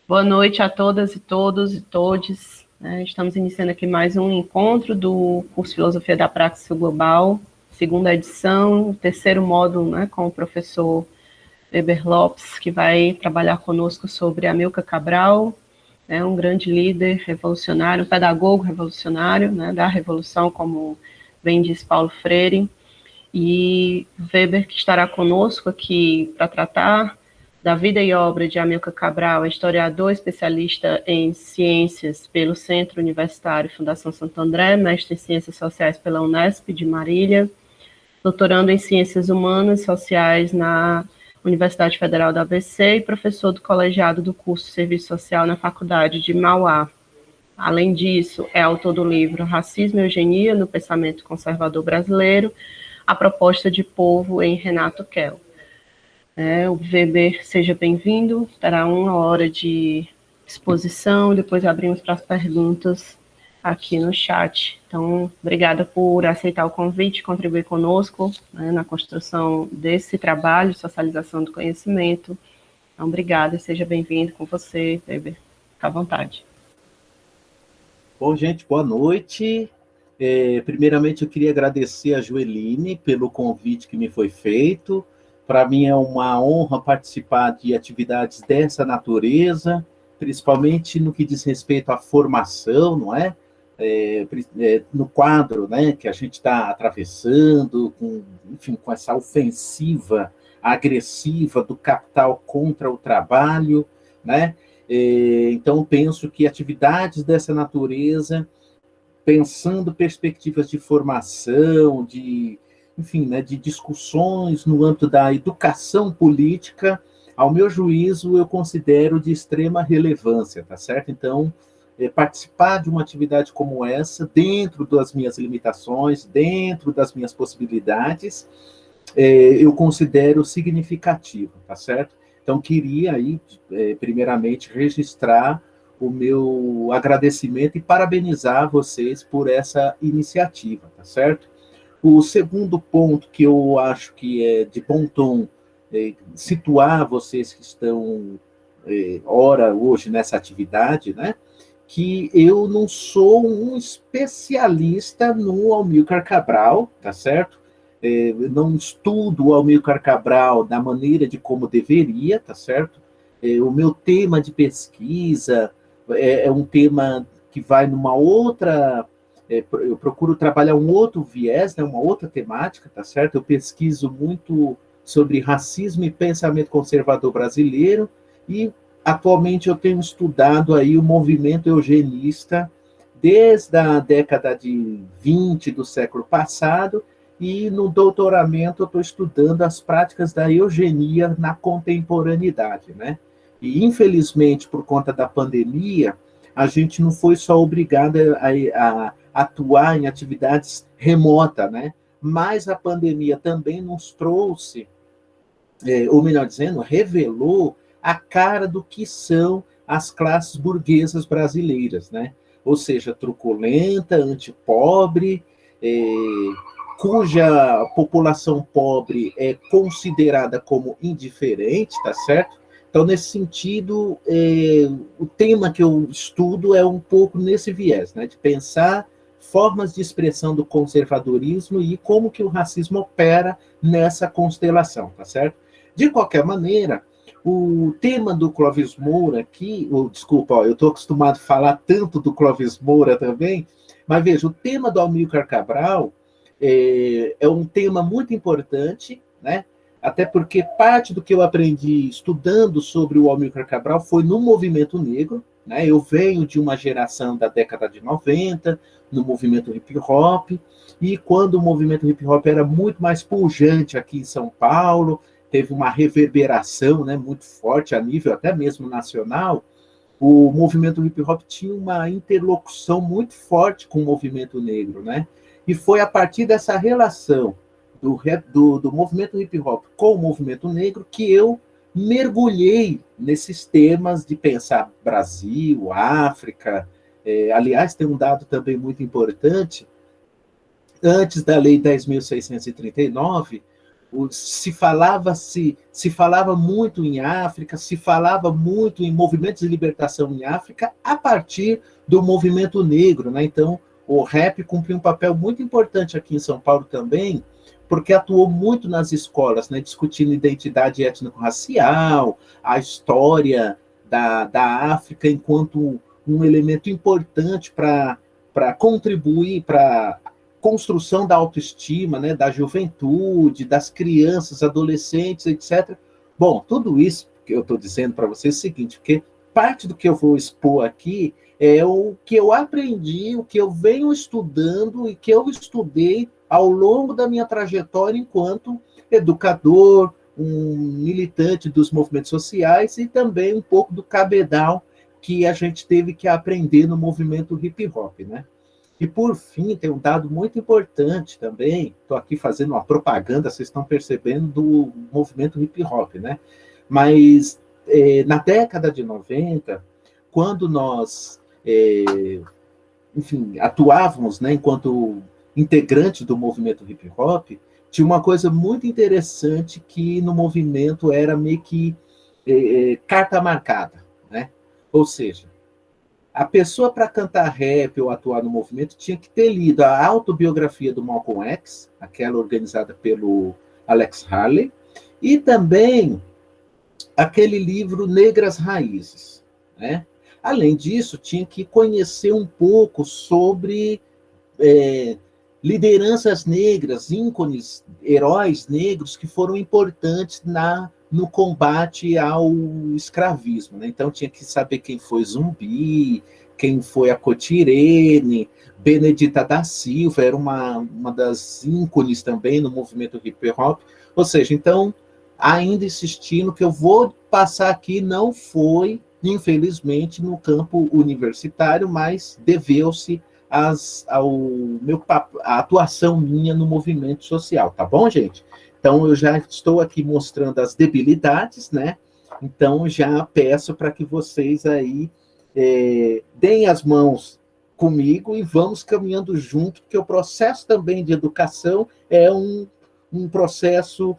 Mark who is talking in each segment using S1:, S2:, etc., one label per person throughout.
S1: Boa noite a todas e todos e todes. Estamos iniciando aqui mais um encontro do curso Filosofia da Praxis Global, segunda edição, terceiro módulo, com o professor Weber Lopes, que vai trabalhar conosco sobre Amilcar Cabral, um grande líder revolucionário, um pedagogo revolucionário, da Revolução, como bem diz Paulo Freire, e Weber, que estará conosco aqui para tratar da vida e obra de Amilcar Cabral, é historiador especialista em ciências pelo Centro Universitário Fundação Santo André, mestre em ciências sociais pela Unesp de Marília, doutorando em ciências humanas e sociais na Universidade Federal da ABC e professor do colegiado do curso de Serviço Social na Faculdade de Mauá. Além disso, é autor do livro Racismo e Eugenia no Pensamento Conservador Brasileiro, a proposta de povo em Renato Kell. O Weber, seja bem-vindo, terá 1 hora de exposição, depois abrimos para as perguntas aqui no chat. Então, obrigada por aceitar o convite, contribuir conosco na construção desse trabalho, socialização do conhecimento. Então, obrigada, seja bem-vindo com você, Weber. Fique à vontade.
S2: Bom, gente, boa noite. Primeiramente, eu queria agradecer a Joeline pelo convite que me foi feito. Para mim é uma honra participar de atividades dessa natureza, principalmente no que diz respeito à formação, não é? No quadro, né, que a gente está atravessando, com essa ofensiva agressiva do capital contra o trabalho, né? Então, penso que atividades dessa natureza, pensando perspectivas de formação, enfim, né, de discussões no âmbito da educação política, ao meu juízo, eu considero de extrema relevância, tá certo? Então, participar de uma atividade como essa, dentro das minhas limitações, dentro das minhas possibilidades, eu considero significativo, tá certo? Então, queria aí, primeiramente, registrar o meu agradecimento e parabenizar vocês por essa iniciativa, tá certo? O segundo ponto que eu acho que é de bom tom situar vocês que estão, ora, hoje nessa atividade, né? Que eu não sou um especialista no Amilcar Cabral, tá certo? Não estudo o Amilcar Cabral da maneira de como deveria, tá certo? O meu tema de pesquisa é um tema que vai numa outra... eu procuro trabalhar um outro viés, né, uma outra temática, tá certo? Eu pesquiso muito sobre racismo e pensamento conservador brasileiro e, atualmente, eu tenho estudado aí o movimento eugenista desde a década de 20 do século passado e, no doutoramento, eu estou estudando as práticas da eugenia na contemporaneidade, né? E, infelizmente, por conta da pandemia, a gente não foi só obrigado a atuar em atividades remotas, né? Mas a pandemia também nos trouxe, ou melhor dizendo, revelou a cara do que são as classes burguesas brasileiras, né? Ou seja, truculenta, antipobre, cuja população pobre é considerada como indiferente, tá certo? Então, nesse sentido, o tema que eu estudo é um pouco nesse viés, né, de pensar formas de expressão do conservadorismo e como que o racismo opera nessa constelação, tá certo? De qualquer maneira, o tema do Clóvis Moura aqui, desculpa, eu estou acostumado a falar tanto do Clóvis Moura também, mas veja, o tema do Amilcar Cabral é um tema muito importante, né? Até porque parte do que eu aprendi estudando sobre o Amilcar Cabral foi no movimento negro, né? Eu venho de uma geração da década de 90, no movimento hip hop, e quando o movimento hip hop era muito mais pujante aqui em São Paulo, teve uma reverberação, né, muito forte a nível até mesmo nacional, o movimento hip hop tinha uma interlocução muito forte com o movimento negro, né? E foi a partir dessa relação do movimento hip hop com o movimento negro que eu mergulhei nesses temas de pensar Brasil, África. Aliás, tem um dado também muito importante. Antes da Lei 10.639, se falava muito em África, se falava muito em movimentos de libertação em África a partir do movimento negro, né? Então, o rap cumpriu um papel muito importante aqui em São Paulo também, porque atuou muito nas escolas, né? Discutindo identidade étnico-racial, a história da África enquanto um elemento importante para contribuir para construção da autoestima, né, da juventude, das crianças, adolescentes, etc. Bom, tudo isso que eu estou dizendo para vocês é o seguinte, porque parte do que eu vou expor aqui é o que eu aprendi, o que eu venho estudando e que eu estudei ao longo da minha trajetória enquanto educador, um militante dos movimentos sociais e também um pouco do cabedal que a gente teve que aprender no movimento hip hop, né? E, por fim, tem um dado muito importante também, estou aqui fazendo uma propaganda, vocês estão percebendo, do movimento hip-hop, né? Mas, na década de 90, quando nós, enfim, atuávamos, né, enquanto integrantes do movimento hip-hop, tinha uma coisa muito interessante que no movimento era meio que carta marcada, né? Ou seja, a pessoa, para cantar rap ou atuar no movimento, tinha que ter lido a autobiografia do Malcolm X, aquela organizada pelo Alex Haley, e também aquele livro Negras Raízes, né? Além disso, tinha que conhecer um pouco sobre lideranças negras, ícones, heróis negros que foram importantes no combate ao escravismo, né? Então tinha que saber quem foi Zumbi, quem foi a Cotirene, Benedita da Silva, era uma das ícones também no movimento hip hop. Ou seja, então, ainda insistindo que eu vou passar aqui, não foi, infelizmente, no campo universitário, mas deveu-se a atuação minha no movimento social, tá bom, gente? Então, eu já estou aqui mostrando as debilidades, né? Então, já peço para que vocês aí deem as mãos comigo e vamos caminhando junto, porque o processo também de educação é um processo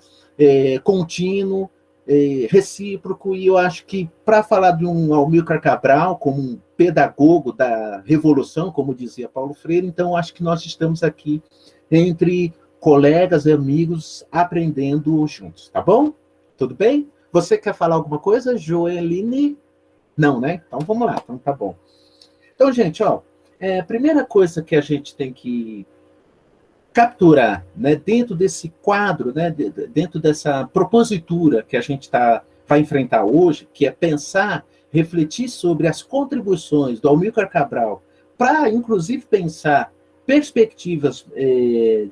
S2: contínuo, recíproco, e eu acho que, para falar de um Amílcar Cabral como um pedagogo da revolução, como dizia Paulo Freire, então eu acho que nós estamos aqui entre colegas e amigos aprendendo juntos, tá bom? Tudo bem? Você quer falar alguma coisa, Joeline? Não, né? Então vamos lá, então tá bom. Então, gente, ó, a primeira coisa que a gente tem que capturar, né, dentro desse quadro, né, dentro dessa propositura que a gente vai enfrentar hoje, que é pensar, refletir sobre as contribuições do Amílcar Cabral para, inclusive, pensar perspectivas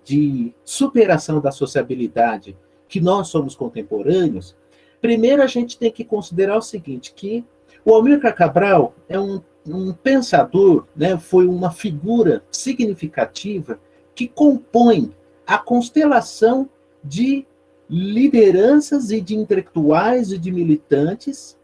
S2: de superação da sociabilidade que nós somos contemporâneos. Primeiro, a gente tem que considerar o seguinte, que o Amílcar Cabral é um pensador, né, foi uma figura significativa que compõe a constelação de lideranças e de intelectuais e de militantes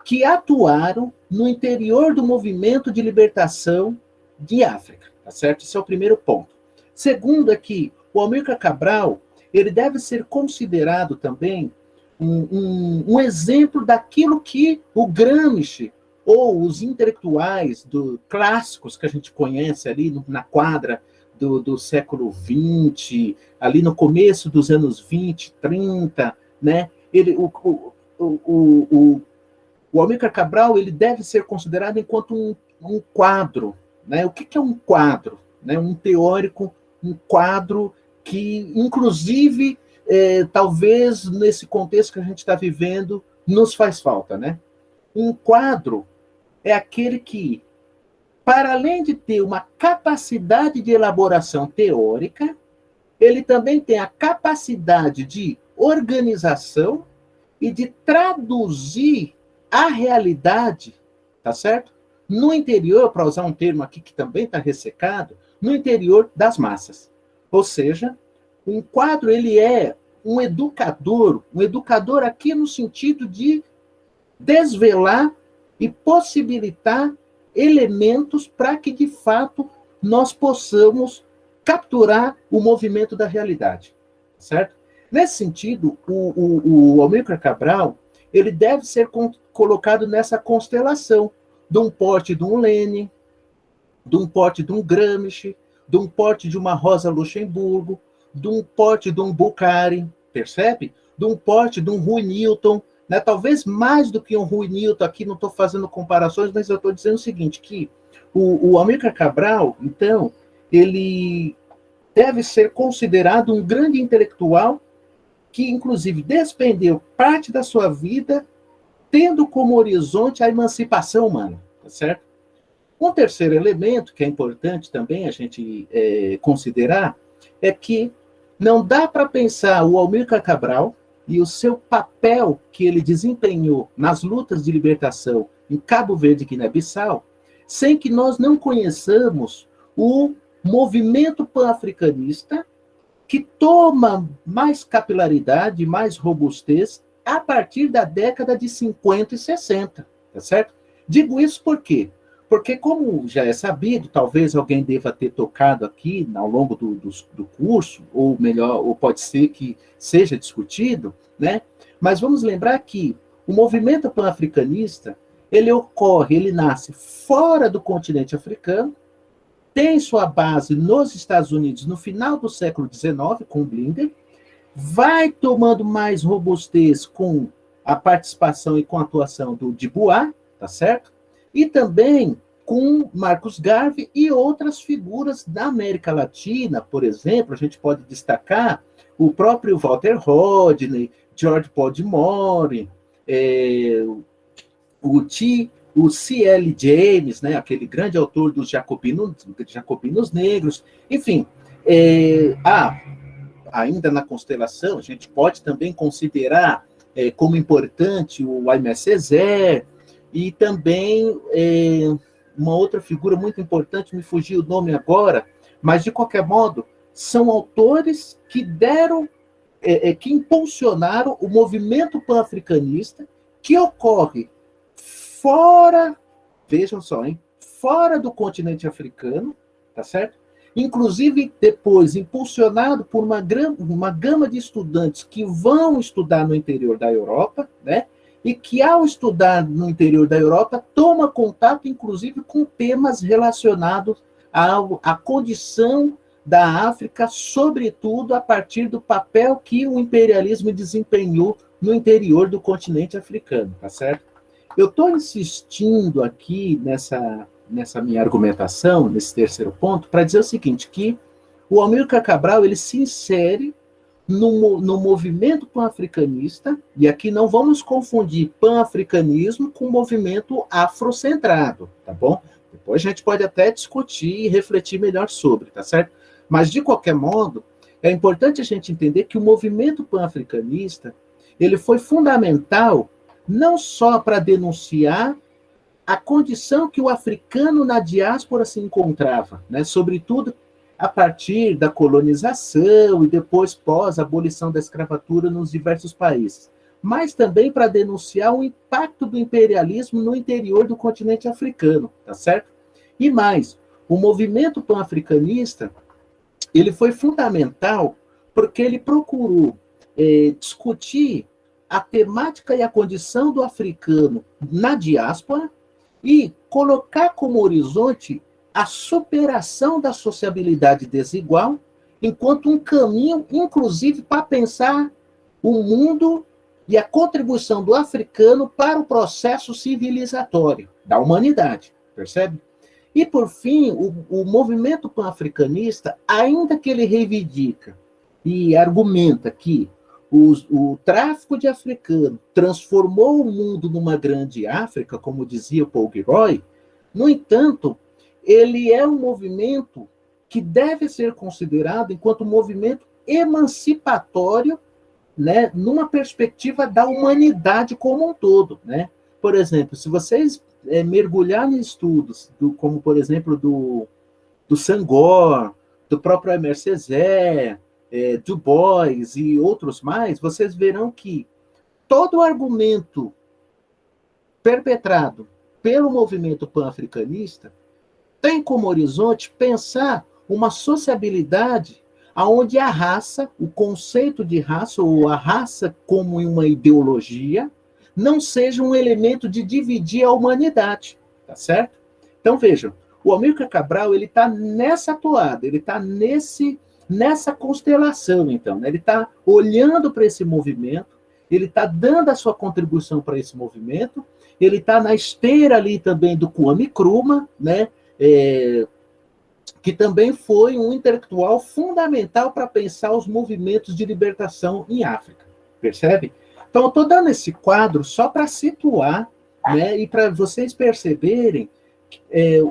S2: que atuaram no interior do movimento de libertação de África, tá certo? Esse é o primeiro ponto. Segundo é que o Amílcar Cabral, ele deve ser considerado também um exemplo daquilo que o Gramsci ou os intelectuais clássicos que a gente conhece ali na quadra do século XX, ali no começo dos anos 20, 30, né? O Amílcar Cabral, ele deve ser considerado enquanto um quadro, né? O que é um quadro? Né? Um teórico, um quadro que, inclusive, talvez nesse contexto que a gente está vivendo, nos faz falta, né? Um quadro é aquele que, para além de ter uma capacidade de elaboração teórica, ele também tem a capacidade de organização e de traduzir a realidade, tá certo? No interior, para usar um termo aqui que também está ressecado, no interior das massas. Ou seja, um quadro, ele é um educador aqui no sentido de desvelar e possibilitar elementos para que, de fato, nós possamos capturar o movimento da realidade, certo? Nesse sentido, o Amílcar Cabral, ele deve ser colocado nessa constelação, de um porte de um Lenin, de um porte de um Gramsci, de um porte de uma Rosa Luxemburgo, de um porte de um Bukharin, percebe? De um porte de um Rui Newton, né? Talvez mais do que um Rui Newton, aqui não estou fazendo comparações, mas eu estou dizendo o seguinte, que o Amílcar Cabral, então, ele deve ser considerado um grande intelectual que, inclusive, despendeu parte da sua vida tendo como horizonte a emancipação humana, tá certo? Um terceiro elemento, que é importante também a gente considerar, é que não dá para pensar o Amílcar Cabral e o seu papel que ele desempenhou nas lutas de libertação em Cabo Verde e Guiné-Bissau, sem que nós não conheçamos o movimento pan-africanista que toma mais capilaridade, mais robustez a partir da década de 50 e 60, tá certo? Digo isso por quê? Porque, como já é sabido, talvez alguém deva ter tocado aqui ao longo do curso, ou melhor, ou pode ser que seja discutido, né? Mas vamos lembrar que o movimento pan-africanista, ele nasce fora do continente africano, tem sua base nos Estados Unidos no final do século XIX, com Blinder, vai tomando mais robustez com a participação e com a atuação do Dubois, tá certo? E também com Marcus Garvey e outras figuras da América Latina, por exemplo, a gente pode destacar o próprio Walter Rodney, George Paul de More, o C.L. James, né, aquele grande autor dos Jacobinos Negros, enfim. Ainda na constelação, a gente pode também considerar como importante o Aimé Césaire, e também uma outra figura muito importante, me fugiu o nome agora, mas de qualquer modo, são autores que que impulsionaram o movimento pan-africanista, que ocorre fora, vejam só, fora do continente africano, tá certo? Inclusive, depois, impulsionado por uma gama de estudantes que vão estudar no interior da Europa, né? E que, ao estudar no interior da Europa, toma contato, inclusive, com temas relacionados à condição da África, sobretudo a partir do papel que o imperialismo desempenhou no interior do continente africano, tá certo? Eu estou insistindo aqui nessa minha argumentação, nesse terceiro ponto, para dizer o seguinte, que o Amílcar Cabral, ele se insere no movimento pan-africanista, e aqui não vamos confundir pan-africanismo com movimento afrocentrado, tá bom? Depois a gente pode até discutir e refletir melhor sobre, tá certo? Mas, de qualquer modo, é importante a gente entender que o movimento pan-africanista, ele foi fundamental não só para denunciar a condição que o africano na diáspora se encontrava, né? Sobretudo a partir da colonização e depois pós-abolição da escravatura nos diversos países, mas também para denunciar o impacto do imperialismo no interior do continente africano, tá certo? E mais, o movimento pan-africanista, ele foi fundamental porque ele procurou discutir a temática e a condição do africano na diáspora e colocar como horizonte a superação da sociabilidade desigual enquanto um caminho, inclusive, para pensar o mundo e a contribuição do africano para o processo civilizatório da humanidade, percebe? E, por fim, o movimento pan-africanista, ainda que ele reivindica e argumenta que o tráfico de africano transformou o mundo numa grande África, como dizia Paul Gilroy, no entanto, ele é um movimento que deve ser considerado enquanto movimento emancipatório, né, numa perspectiva da humanidade como um todo, né? Por exemplo, se vocês mergulharem em estudos, como, por exemplo, do Senghor, do próprio Aimé Césaire, Du Bois e outros mais, vocês verão que todo o argumento perpetrado pelo movimento pan-africanista tem como horizonte pensar uma sociabilidade onde a raça, o conceito de raça, ou a raça como uma ideologia, não seja um elemento de dividir a humanidade, tá certo? Então, vejam, o Amílcar Cabral, ele está nessa toada, ele está nessa constelação, então, né? Ele está olhando para esse movimento, ele está dando a sua contribuição para esse movimento, ele está na esteira ali também do Kwame Nkrumah, né? Que também foi um intelectual fundamental para pensar os movimentos de libertação em África, percebe? Então, eu estou dando esse quadro só para situar, né, e para vocês perceberem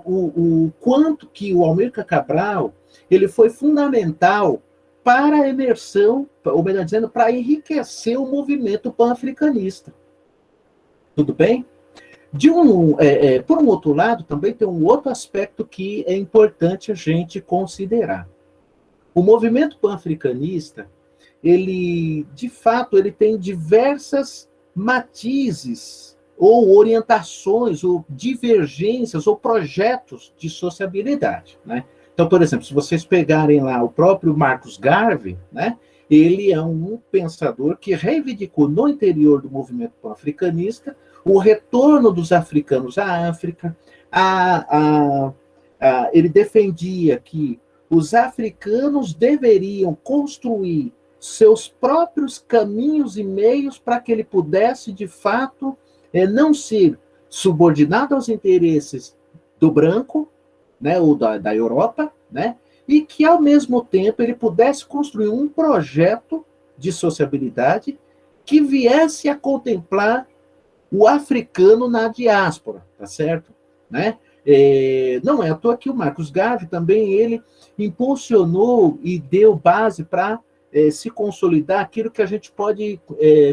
S2: o quanto que o Amílcar Cabral ele foi fundamental para a emersão, ou melhor dizendo, para enriquecer o movimento pan-africanista. Tudo bem? Por um outro lado, também tem um outro aspecto que é importante a gente considerar. O movimento pan-africanista, ele, de fato, ele tem diversas matizes, ou orientações, ou divergências, ou projetos de sociabilidade, né? Então, por exemplo, se vocês pegarem lá o próprio Marcus Garvey, né, ele é um pensador que reivindicou no interior do movimento pan-africanista o retorno dos africanos à África. Ele defendia que os africanos deveriam construir seus próprios caminhos e meios para que ele pudesse, de fato, não ser subordinado aos interesses do branco, né, ou da Europa, né, e que, ao mesmo tempo, ele pudesse construir um projeto de sociabilidade que viesse a contemplar o africano na diáspora, tá certo? Né? Não é à toa que o Marcus Garvey também ele impulsionou e deu base para se consolidar aquilo que a gente pode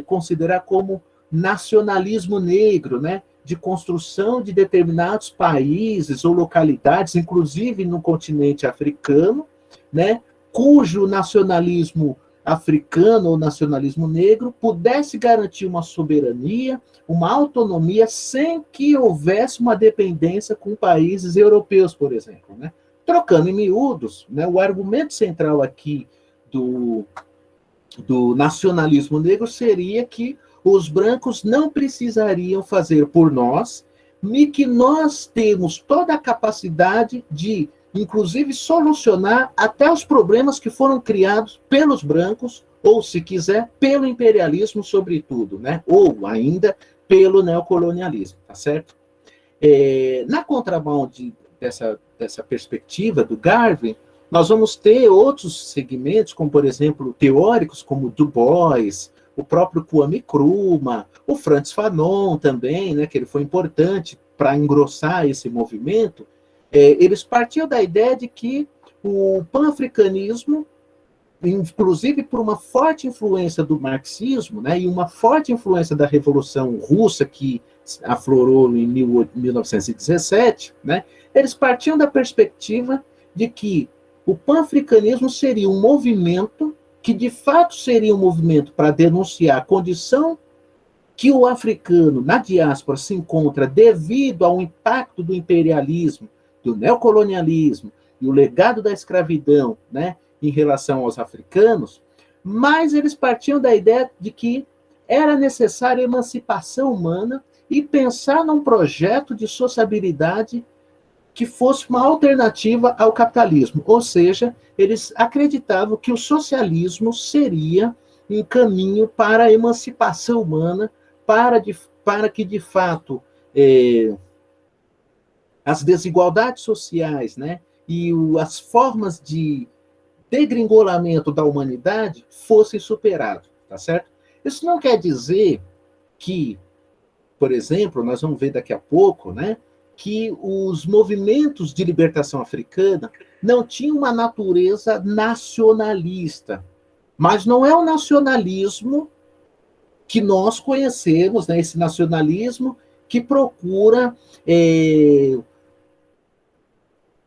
S2: considerar como nacionalismo negro, né? De construção de determinados países ou localidades, inclusive no continente africano, né? Cujo nacionalismo africano ou nacionalismo negro pudesse garantir uma soberania, uma autonomia, sem que houvesse uma dependência com países europeus, por exemplo, né? Trocando em miúdos, né, o argumento central aqui do nacionalismo negro seria que os brancos não precisariam fazer por nós, e que nós temos toda a capacidade de, inclusive, solucionar até os problemas que foram criados pelos brancos, ou, se quiser, pelo imperialismo, sobretudo, né? Ou ainda pelo neocolonialismo, tá certo? Na contramão dessa perspectiva do Garvey, nós vamos ter outros segmentos, como, por exemplo, teóricos como Du Bois, o próprio Kwame Nkrumah, o Frantz Fanon também, né, que ele foi importante para engrossar esse movimento. Eles partiam da ideia de que o pan-africanismo, inclusive por uma forte influência do marxismo, né, e uma forte influência da Revolução Russa, que aflorou em 1917, né, eles partiam da perspectiva de que o pan-africanismo seria um movimento que, de fato, seria um movimento para denunciar a condição que o africano na diáspora se encontra devido ao impacto do imperialismo, do neocolonialismo e o legado da escravidão, né, em relação aos africanos, mas eles partiam da ideia de que era necessária a emancipação humana e pensar num projeto de sociabilidade que fosse uma alternativa ao capitalismo, ou seja, eles acreditavam que o socialismo seria um caminho para a emancipação humana, para que, de fato, as desigualdades sociais, né, e as formas de degringolamento da humanidade fossem superadas, tá certo? Isso não quer dizer que, por exemplo, nós vamos ver daqui a pouco, né, que os movimentos de libertação africana não tinham uma natureza nacionalista, mas não é o nacionalismo que nós conhecemos, né, esse nacionalismo que procura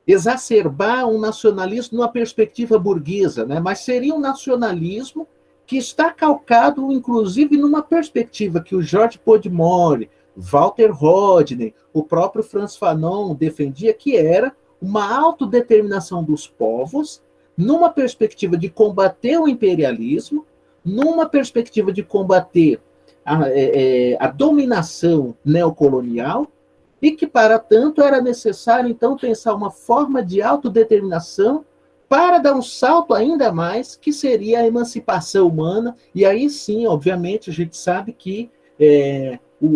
S2: exacerbar um nacionalismo numa perspectiva burguesa, né, mas seria um nacionalismo que está calcado, inclusive, numa perspectiva que o George Podmore, Walter Rodney, o próprio Frantz Fanon defendia, que era uma autodeterminação dos povos, numa perspectiva de combater o imperialismo, numa perspectiva de combater a dominação neocolonial, e que, para tanto, era necessário, então, pensar uma forma de autodeterminação para dar um salto ainda mais, que seria a emancipação humana, e aí sim, obviamente, a gente sabe que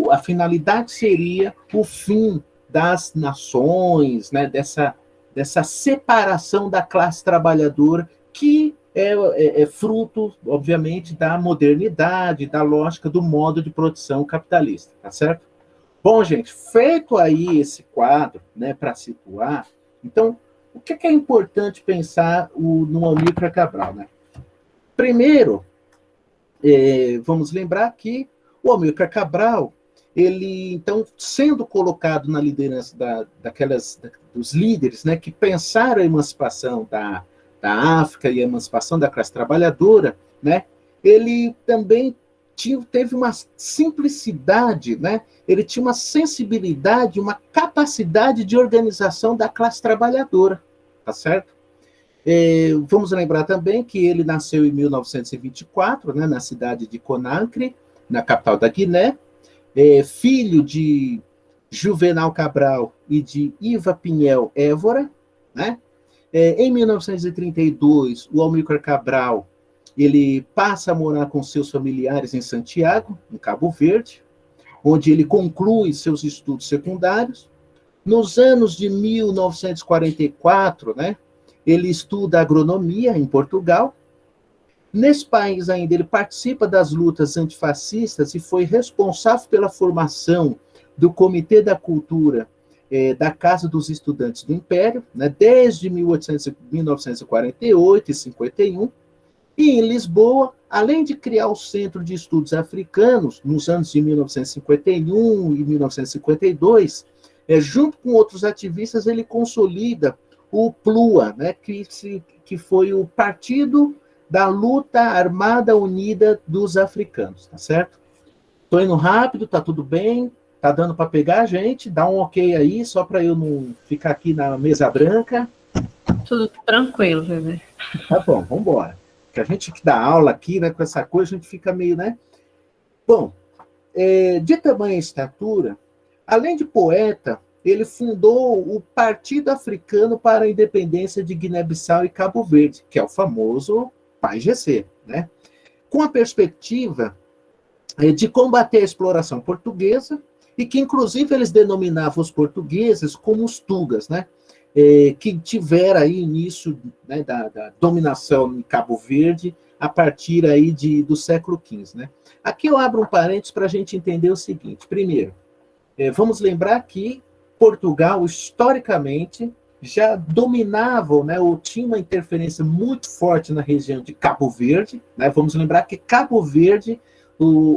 S2: a finalidade seria o fim das nações, né, dessa separação da classe trabalhadora, que é fruto, obviamente, da modernidade, da lógica do modo de produção capitalista, tá certo? Bom, gente, feito aí esse quadro, né, para situar, então, o que é importante pensar no Amílcar Cabral, né? Primeiro, vamos lembrar que o Amílcar Cabral, ele, então, sendo colocado na liderança dos líderes, né, que pensaram a emancipação da África e a emancipação da classe trabalhadora, né, ele também teve uma simplicidade, né? Ele tinha uma sensibilidade, uma capacidade de organização da classe trabalhadora, tá certo? Vamos lembrar também que ele nasceu em 1924, né, na cidade de Conakry, na capital da Guiné, filho de Juvenal Cabral e de Iva Pinhel Évora, né? Em 1932, o Amílcar Cabral ele passa a morar com seus familiares em Santiago, em Cabo Verde, onde ele conclui seus estudos secundários. Nos anos de 1944, né, ele estuda agronomia em Portugal. Nesse país ainda ele participa das lutas antifascistas e foi responsável pela formação do Comitê da Cultura da Casa dos Estudantes do Império, né, desde 1948 e 51. E em Lisboa, além de criar o Centro de Estudos Africanos, nos anos de 1951 e 1952, junto com outros ativistas, ele consolida o PLUA, né, que foi o Partido da Luta Armada Unida dos Africanos, tá certo? Estou indo rápido, tá tudo bem? Tá dando para pegar a gente? Dá um ok aí, só para eu não ficar aqui na mesa branca.
S1: Tudo tranquilo, bebê.
S2: Tá bom, vamos embora. Que a gente que dá aula aqui, né, com essa coisa, a gente fica meio, né? Bom, de tamanha estatura, além de poeta, ele fundou o Partido Africano para a Independência de Guiné-Bissau e Cabo Verde, que é o famoso PAIGC, né? Com a perspectiva de combater a exploração portuguesa, e que, inclusive, eles denominavam os portugueses como os tugas, né? Que tiveram aí início, né, da dominação em Cabo Verde a partir aí do século XV, né? Aqui eu abro um parênteses para a gente entender o seguinte. Primeiro, vamos lembrar que Portugal, historicamente, já dominavam, né, ou tinha uma interferência muito forte na região de Cabo Verde, né? Vamos lembrar que Cabo Verde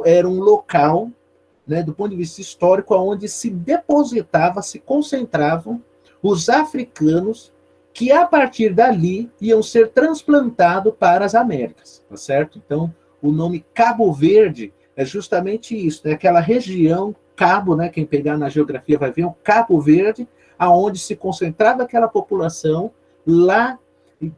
S2: era um local, né, do ponto de vista histórico, onde se depositava, se concentravam os africanos que, a partir dali, iam ser transplantados para as Américas, tá certo? Então, o nome Cabo Verde é justamente isso, é aquela região, Cabo, né, quem pegar na geografia vai ver, o Cabo Verde, aonde se concentrava aquela população, lá,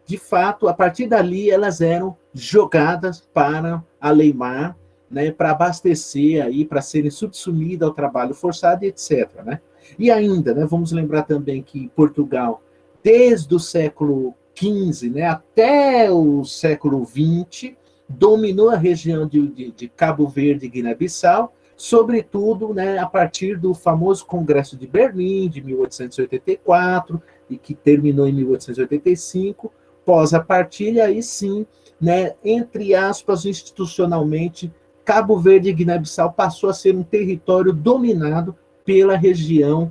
S2: de fato, a partir dali, elas eram jogadas para além-mar, né, para abastecer aí, para serem subsumidas ao trabalho forçado, etc., né? E ainda, né, vamos lembrar também que Portugal, desde o século XV, né, até o século XX, dominou a região de Cabo Verde e Guiné-Bissau, sobretudo, né, a partir do famoso Congresso de Berlim, de 1884, e que terminou em 1885, pós a partilha, aí sim, né, entre aspas, institucionalmente, Cabo Verde e Guiné-Bissau passou a ser um território dominado pela região,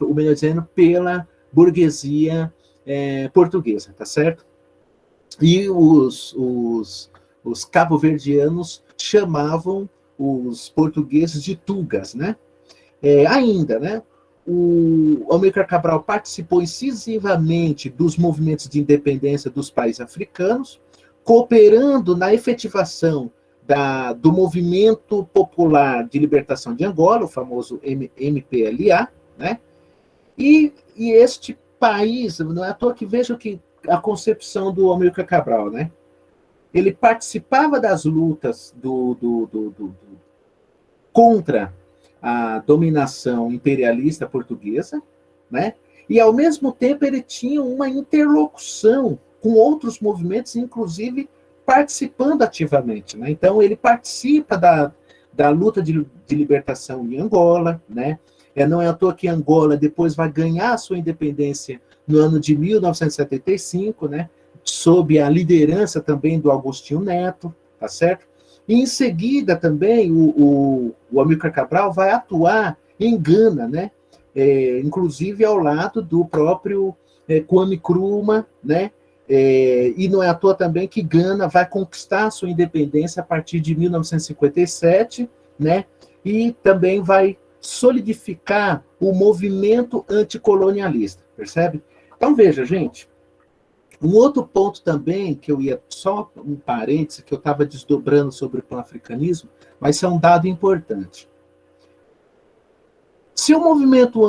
S2: ou melhor dizendo, pela burguesia portuguesa, tá certo? E os cabo-verdianos chamavam os portugueses de tugas, né? Ainda, né? O Amílcar Cabral participou incisivamente dos movimentos de independência dos países africanos, cooperando na efetivação do Movimento Popular de Libertação de Angola, o famoso MPLA, né? E este país, não é à toa que vejo que a concepção do Amílcar Cabral, né? Ele participava das lutas contra a dominação imperialista portuguesa, né? E, ao mesmo tempo, ele tinha uma interlocução com outros movimentos, inclusive participando ativamente, né? Então, ele participa da luta de libertação em Angola, né? Não é à toa que Angola depois vai ganhar a sua independência no ano de 1975, né? Sob a liderança também do Agostinho Neto, tá certo? E, em seguida, também, o Amílcar Cabral vai atuar em Gana, né? Inclusive ao lado do próprio Kwame Nkrumah, né? E não é à toa também que Gana vai conquistar a sua independência a partir de 1957, né? E também vai solidificar o movimento anticolonialista, percebe? Então, veja, gente, um outro ponto também, que eu ia, só um parêntese, que eu estava desdobrando sobre o pan-africanismo, mas é um dado importante. Se o movimento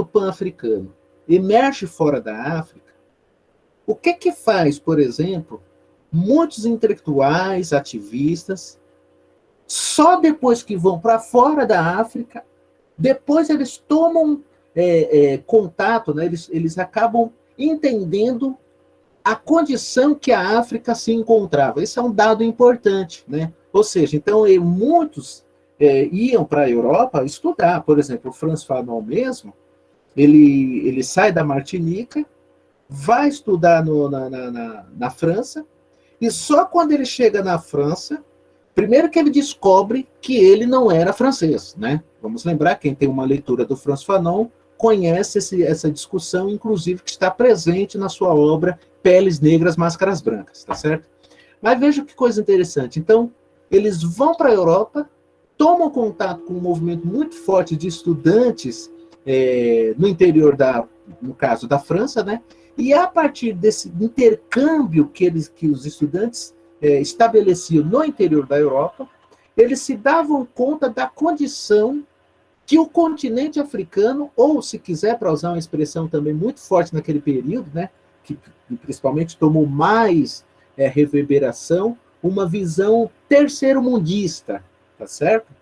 S2: pan-africano emerge fora da África, o que faz, por exemplo, muitos intelectuais, ativistas, só depois que vão para fora da África, depois eles tomam contato, né? Eles acabam entendendo a condição que a África se encontrava. Isso é um dado importante, né? Ou seja, então, muitos iam para a Europa estudar. Por exemplo, o Frantz Fanon mesmo, ele sai da Martinica, vai estudar na França, e só quando ele chega na França, primeiro que ele descobre que ele não era francês, né? Vamos lembrar, quem tem uma leitura do Frantz Fanon conhece essa discussão, inclusive, que está presente na sua obra Peles Negras, Máscaras Brancas, tá certo? Mas veja que coisa interessante. Então, eles vão para a Europa, tomam contato com um movimento muito forte de estudantes no interior no caso da França, né? E a partir desse intercâmbio que os estudantes estabeleciam no interior da Europa, eles se davam conta da condição que o continente africano, ou se quiser, para usar uma expressão também muito forte naquele período, né, que principalmente tomou mais reverberação, uma visão terceiro-mundista, tá certo?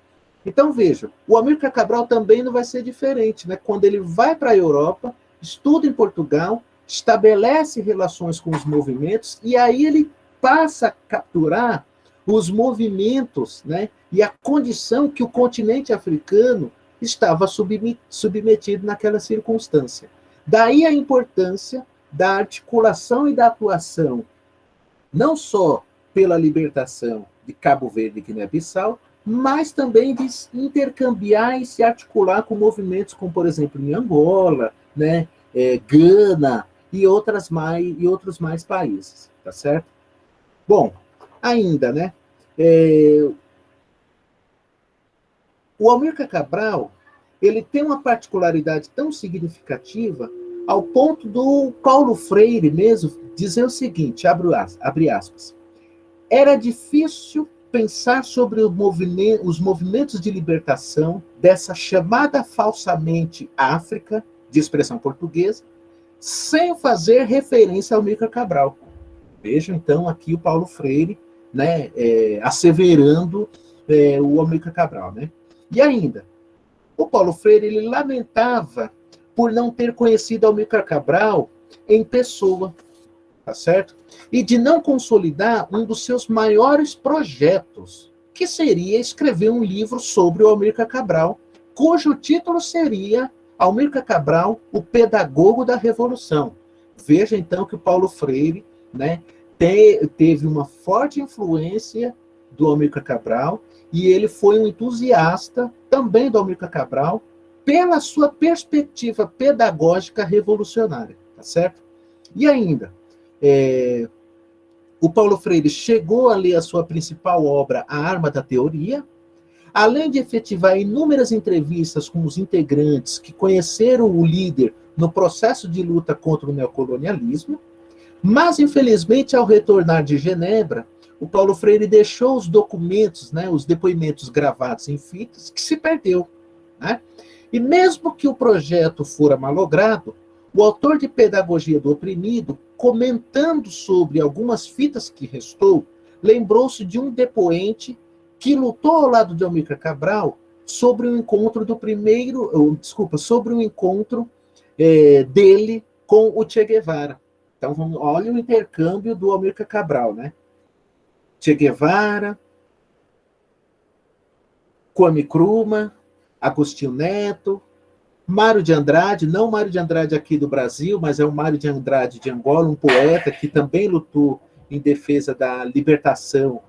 S2: Então, veja, o Amílcar Cabral também não vai ser diferente, né? Quando ele vai para a Europa, estuda em Portugal, estabelece relações com os movimentos, e aí ele passa a capturar os movimentos, né, e a condição que o continente africano estava submetido naquela circunstância. Daí a importância da articulação e da atuação, não só pela libertação de Cabo Verde e Guiné-Bissau, mas também de intercambiar e se articular com movimentos como, por exemplo, em Angola, né, Gana e outros mais países, tá certo? Bom, ainda, né, o Amílcar Cabral, ele tem uma particularidade tão significativa ao ponto do Paulo Freire mesmo dizer o seguinte, abre aspas, era difícil pensar sobre os movimentos de libertação dessa chamada falsamente África, de expressão portuguesa, sem fazer referência ao Amílcar Cabral. Veja, então, aqui o Paulo Freire, né, asseverando o Amílcar Cabral, né? E ainda, o Paulo Freire, ele lamentava por não ter conhecido Amílcar Cabral em pessoa, tá certo? E de não consolidar um dos seus maiores projetos, que seria escrever um livro sobre o Amílcar Cabral, cujo título seria Amílcar Cabral, o Pedagogo da Revolução. Veja, então, que o Paulo Freire, né, teve uma forte influência do Amílcar Cabral, e ele foi um entusiasta também do Amílcar Cabral pela sua perspectiva pedagógica revolucionária, tá certo? E ainda, o Paulo Freire chegou a ler a sua principal obra, A Arma da Teoria, além de efetivar inúmeras entrevistas com os integrantes que conheceram o líder no processo de luta contra o neocolonialismo, mas, infelizmente, ao retornar de Genebra, o Paulo Freire deixou os documentos, né, os depoimentos gravados em fitas, que se perdeu, né? E mesmo que o projeto fora malogrado, O autor de Pedagogia do Oprimido, comentando sobre algumas fitas que restou, lembrou-se de um depoente que lutou ao lado de Amílcar Cabral sobre o encontro do primeiro, sobre o encontro dele com o Che Guevara. Então, olha o intercâmbio do Amílcar Cabral, né? Che Guevara, Kwame Nkrumah, Agostinho Neto, Mário de Andrade, não Mário de Andrade aqui do Brasil, mas é o Mário de Andrade de Angola, um poeta que também lutou em defesa da libertação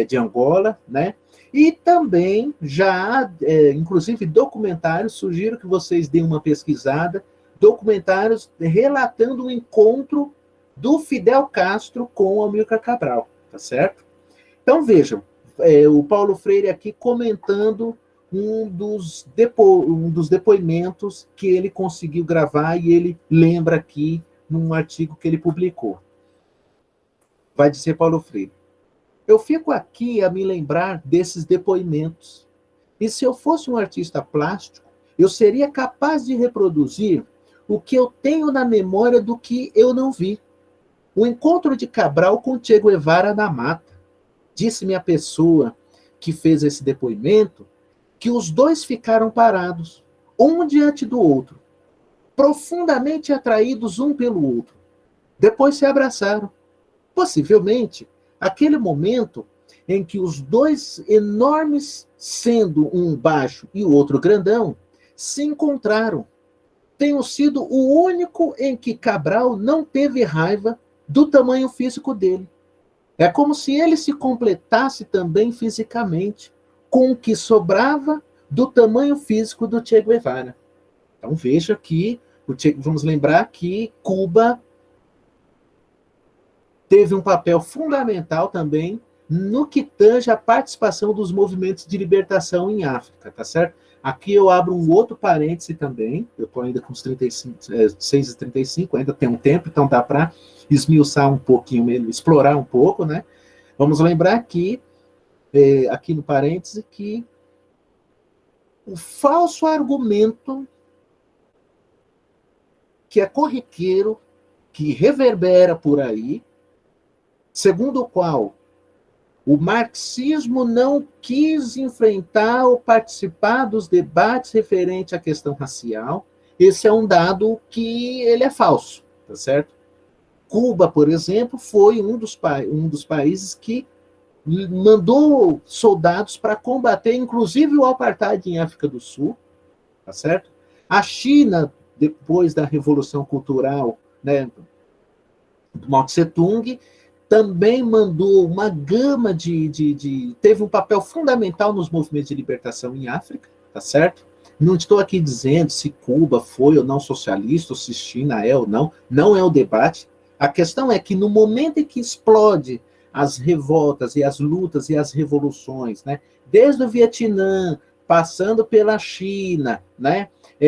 S2: de Angola, né? E também já, inclusive, documentários, sugiro que vocês deem uma pesquisada, documentários relatando o encontro do Fidel Castro com o Amílcar Cabral, tá certo? Então, vejam, o Paulo Freire aqui comentando um dos depoimentos que ele conseguiu gravar e ele lembra aqui num artigo que ele publicou. Vai dizer Paulo Freire: eu fico aqui a me lembrar desses depoimentos, e se eu fosse um artista plástico, eu seria capaz de reproduzir o que eu tenho na memória do que eu não vi. O encontro de Cabral com Che Guevara na mata. Disse-me a pessoa que fez esse depoimento que os dois ficaram parados, um diante do outro, profundamente atraídos um pelo outro. Depois se abraçaram. Possivelmente, aquele momento em que os dois enormes, sendo um baixo e o outro grandão, se encontraram. Tenha sido o único em que Cabral não teve raiva do tamanho físico dele. É como se ele se completasse também fisicamente, com o que sobrava do tamanho físico do Che Guevara. Então veja que, vamos lembrar que Cuba teve um papel fundamental também no que tange a participação dos movimentos de libertação em África, tá certo? Aqui eu abro um outro parêntese também, eu estou ainda com os 6h35, ainda tem um tempo, então dá para esmiuçar um pouquinho, explorar um pouco, né? Vamos lembrar que, aqui no parêntese, que o falso argumento que é corriqueiro, que reverbera por aí, segundo o qual o marxismo não quis enfrentar ou participar dos debates referentes à questão racial, esse é um dado que ele é falso, tá certo? Cuba, por exemplo, foi um dos países que mandou soldados para combater, inclusive o apartheid em África do Sul, tá certo? A China, depois da Revolução Cultural, né, do Mao Tse-tung, também mandou uma gama teve um papel fundamental nos movimentos de libertação em África, tá certo? Não estou aqui dizendo se Cuba foi ou não socialista, ou se China é ou não, não é o debate. A questão é que no momento em que explode as revoltas e as lutas e as revoluções, né, desde o Vietnã, passando pela China, né,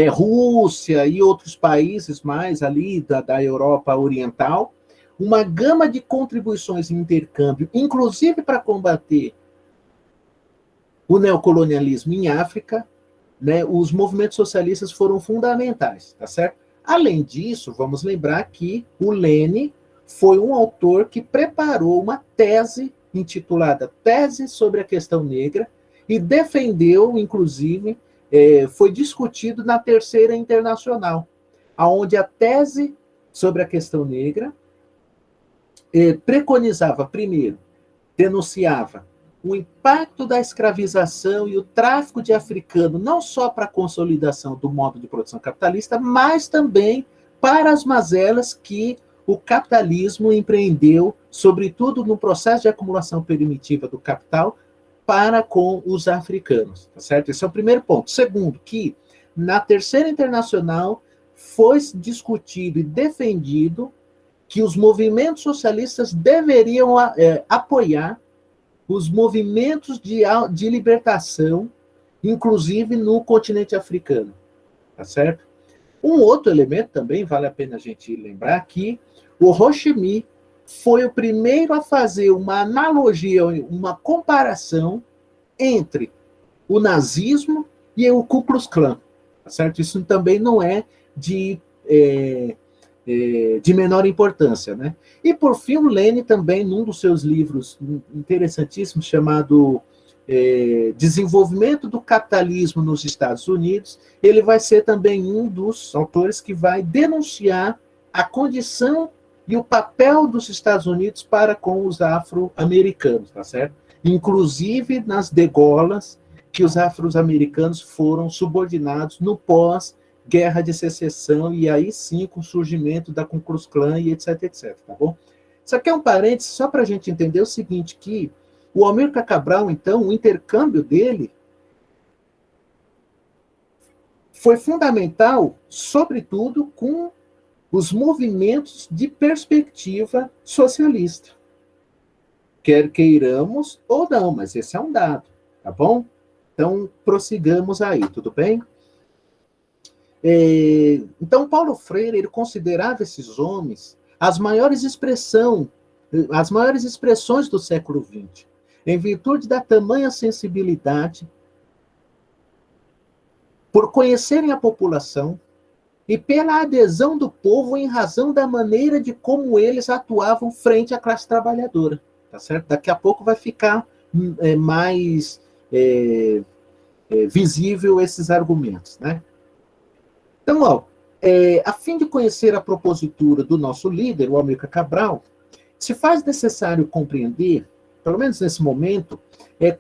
S2: Rússia e outros países mais ali da Europa Oriental, uma gama de contribuições em intercâmbio, inclusive para combater o neocolonialismo em África, né, os movimentos socialistas foram fundamentais, tá certo? Além disso, vamos lembrar que o Lênin foi um autor que preparou uma tese intitulada Tese sobre a Questão Negra e defendeu, inclusive, foi discutido na Terceira Internacional, onde a tese sobre a questão negra preconizava, primeiro, denunciava o impacto da escravização e o tráfico de africano, não só para a consolidação do modo de produção capitalista, mas também para as mazelas que o capitalismo empreendeu, sobretudo no processo de acumulação primitiva do capital, para com os africanos, tá certo? Esse é o primeiro ponto. Segundo, que na Terceira Internacional foi discutido e defendido que os movimentos socialistas deveriam apoiar os movimentos de libertação, inclusive no continente africano, tá certo? Um outro elemento também vale a pena a gente lembrar que o Ho Chi Minh foi o primeiro a fazer uma analogia, uma comparação entre o nazismo e o Ku Klux Klan, tá certo? Isso também não é de de menor importância, né? E, por fim, o Lênin também, num dos seus livros interessantíssimos, chamado Desenvolvimento do Capitalismo nos Estados Unidos, ele vai ser também um dos autores que vai denunciar a condição e o papel dos Estados Unidos para com os afro-americanos, tá certo? Inclusive nas degolas que os afro-americanos foram subordinados no pós-Guerra de Secessão, e aí sim com o surgimento da Ku Klux Klan e etc, etc, tá bom? Isso aqui é um parênteses só para a gente entender o seguinte, que o Amílcar Cabral, então, o intercâmbio dele foi fundamental, sobretudo, com os movimentos de perspectiva socialista. Quer queiramos ou não, mas esse é um dado, tá bom? Então, prossigamos aí, tudo bem? Então, Paulo Freire, ele considerava esses homens as maiores expressões do século XX, em virtude da tamanha sensibilidade, por conhecerem a população e pela adesão do povo em razão da maneira de como eles atuavam frente à classe trabalhadora, tá certo? Daqui a pouco vai ficar mais visível esses argumentos, né? Então, ó, a fim de conhecer a propositura do nosso líder, o Amílcar Cabral, se faz necessário compreender, pelo menos nesse momento,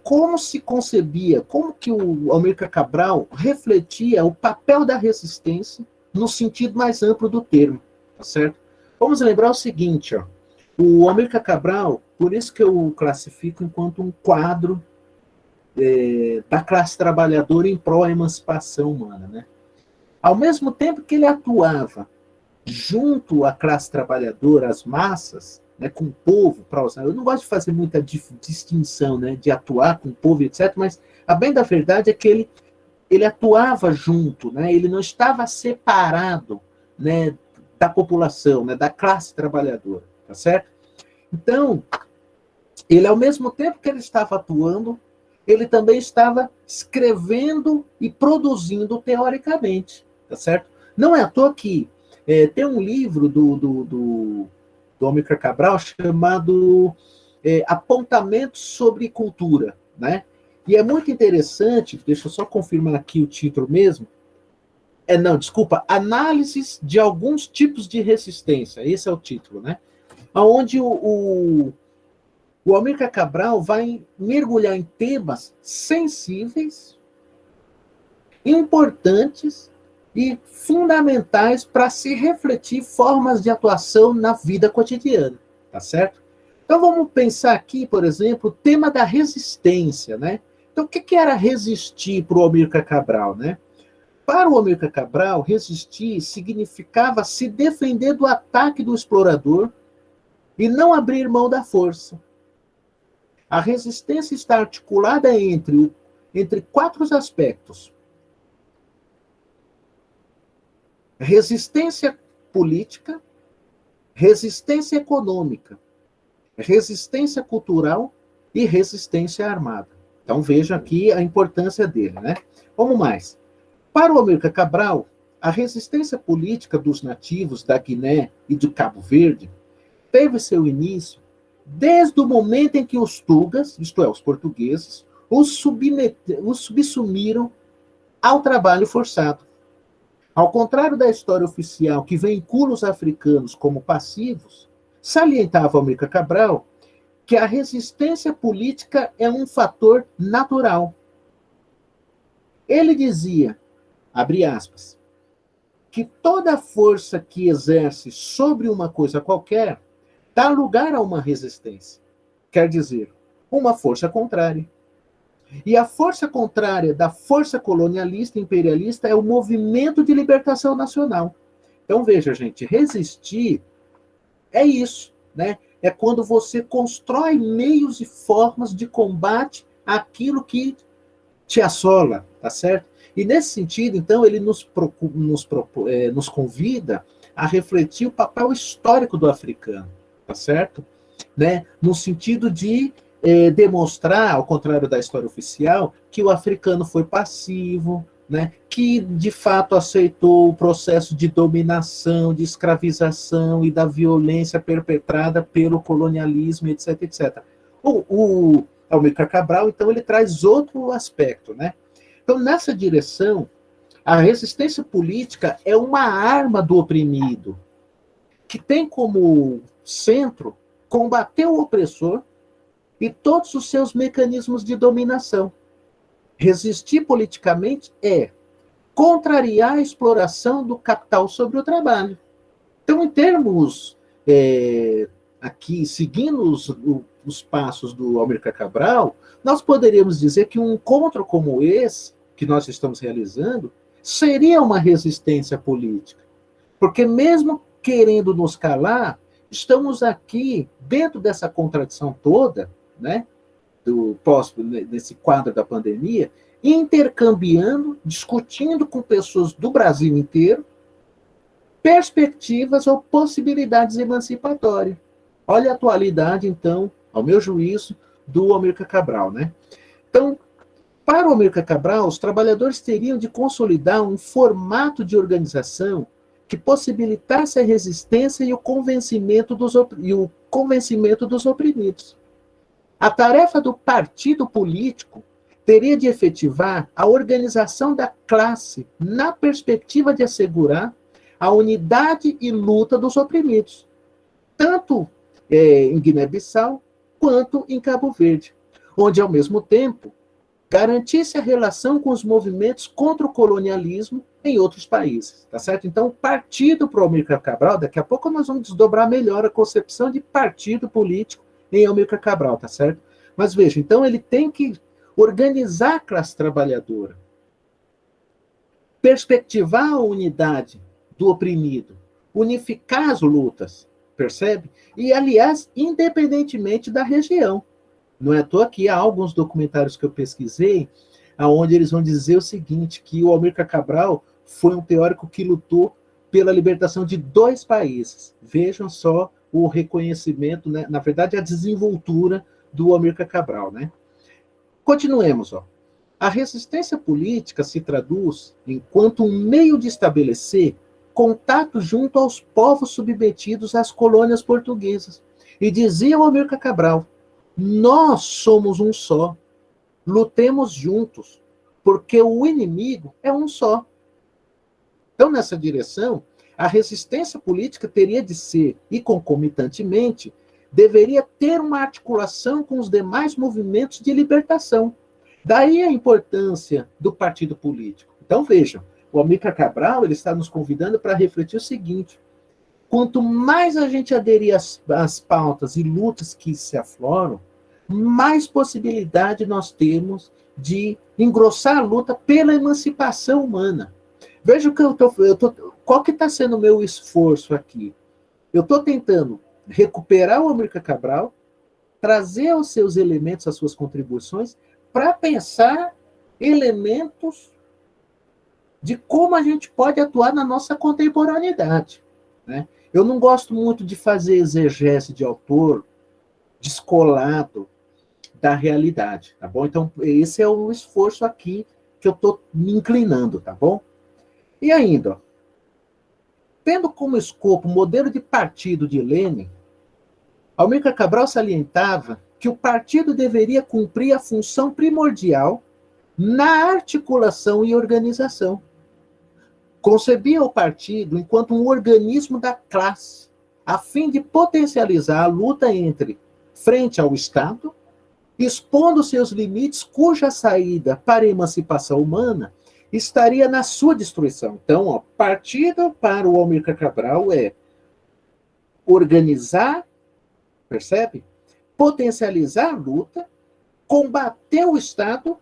S2: como se concebia, como que o Amílcar Cabral refletia o papel da resistência no sentido mais amplo do termo, tá certo? Vamos lembrar o seguinte, ó, o Amílcar Cabral, por isso que eu o classifico enquanto um quadro da classe trabalhadora em pró-emancipação humana, né? Ao mesmo tempo que ele atuava junto à classe trabalhadora, às massas, né, com o povo, eu não gosto de fazer muita distinção, né, de atuar com o povo, etc., mas a bem da verdade é que ele atuava junto, né, ele não estava separado, né, da população, né, da classe trabalhadora, tá certo? Então, ele, ao mesmo tempo que ele estava atuando, ele também estava escrevendo e produzindo teoricamente, tá certo? Não é à toa que tem um livro do Amílcar Cabral chamado Apontamentos sobre Cultura, né? E é muito interessante, deixa eu só confirmar aqui o título mesmo, Análises de alguns tipos de resistência, esse é o título, né? Onde o Amílcar Cabral vai mergulhar em temas sensíveis, importantes e fundamentais para se refletir formas de atuação na vida cotidiana, tá certo? Então vamos pensar aqui, por exemplo, o tema da resistência, né? Então o que era resistir para o Amílcar Cabral, né? Para o Amílcar Cabral, resistir significava se defender do ataque do explorador e não abrir mão da força. A resistência está articulada entre 4 aspectos: resistência política, resistência econômica, resistência cultural e resistência armada. Então veja aqui a importância dele, né? Vamos mais. Para o Amílcar Cabral, a resistência política dos nativos da Guiné e do Cabo Verde teve seu início desde o momento em que os tugas, isto é, os portugueses, os subsumiram ao trabalho forçado. Ao contrário da história oficial, que vincula os africanos como passivos, salientava Amílcar Cabral que a resistência política é um fator natural. Ele dizia, abre aspas, que toda força que exerce sobre uma coisa qualquer dá lugar a uma resistência. Quer dizer, uma força contrária. E a força contrária da força colonialista e imperialista é o movimento de libertação nacional. Então, veja, gente, resistir é isso, né? É quando você constrói meios e formas de combate àquilo que te assola, tá certo? E nesse sentido, então, ele nos convida a refletir o papel histórico do africano, tá certo? Né? No sentido de demonstrar, ao contrário da história oficial, que o africano foi passivo, né, que de fato aceitou o processo de dominação, de escravização e da violência perpetrada pelo colonialismo, etc, etc. O Amílcar Cabral, então, ele traz outro aspecto, né? Então, nessa direção, a resistência política é uma arma do oprimido, que tem como centro combater o opressor e todos os seus mecanismos de dominação. Resistir politicamente é contrariar a exploração do capital sobre o trabalho. Então, em termos, aqui, seguindo os passos do Amílcar Cabral, nós poderíamos dizer que um encontro como esse, que nós estamos realizando, seria uma resistência política. Porque mesmo querendo nos calar, estamos aqui, dentro dessa contradição toda, né, desse quadro da pandemia, intercambiando, discutindo com pessoas do Brasil inteiro, perspectivas ou possibilidades emancipatórias. Olha a atualidade, então, ao meu juízo, do Amílcar Cabral, né? Então, para o Amílcar Cabral, os trabalhadores teriam de consolidar um formato de organização que possibilitasse a resistência e o convencimento dos oprimidos. A tarefa do partido político teria de efetivar a organização da classe na perspectiva de assegurar a unidade e luta dos oprimidos, tanto em Guiné-Bissau quanto em Cabo Verde, onde, ao mesmo tempo, garantisse a relação com os movimentos contra o colonialismo em outros países, tá certo? Então, partido para o Amílcar Cabral, daqui a pouco nós vamos desdobrar melhor a concepção de partido político em Amílcar Cabral, tá certo? Mas veja, então ele tem que organizar a classe trabalhadora, perspectivar a unidade do oprimido, unificar as lutas, percebe? E, aliás, independentemente da região. Não é à toa que há alguns documentários que eu pesquisei, onde eles vão dizer o seguinte, que o Amílcar Cabral foi um teórico que lutou pela libertação de 2 países. Vejam só o reconhecimento, né? Na verdade, a desenvoltura do Amílcar Cabral, né? Continuemos, ó. A resistência política se traduz enquanto um meio de estabelecer contato junto aos povos submetidos às colônias portuguesas. E dizia o Amílcar Cabral, nós somos um só, lutemos juntos, porque o inimigo é um só. Então, nessa direção, a resistência política teria de ser, e concomitantemente, deveria ter uma articulação com os demais movimentos de libertação. Daí a importância do partido político. Então, vejam, o Amílcar Cabral ele está nos convidando para refletir o seguinte, quanto mais a gente aderir às pautas e lutas que se afloram, mais possibilidade nós temos de engrossar a luta pela emancipação humana. Veja que qual que está sendo o meu esforço aqui. Eu estou tentando recuperar o Amílcar Cabral, trazer os seus elementos, as suas contribuições, para pensar elementos de como a gente pode atuar na nossa contemporaneidade, né? Eu não gosto muito de fazer exegese de autor descolado da realidade, tá bom? Então, esse é o esforço aqui que eu estou me inclinando, tá bom? E ainda, ó, tendo como escopo o modelo de partido de Lênin, Amílcar Cabral salientava que o partido deveria cumprir a função primordial na articulação e organização. Concebia o partido enquanto um organismo da classe, a fim de potencializar a luta frente ao Estado, expondo seus limites, cuja saída para a emancipação humana estaria na sua destruição. Então, ó, partido para o Amílcar Cabral é organizar, percebe? Potencializar a luta, combater o Estado,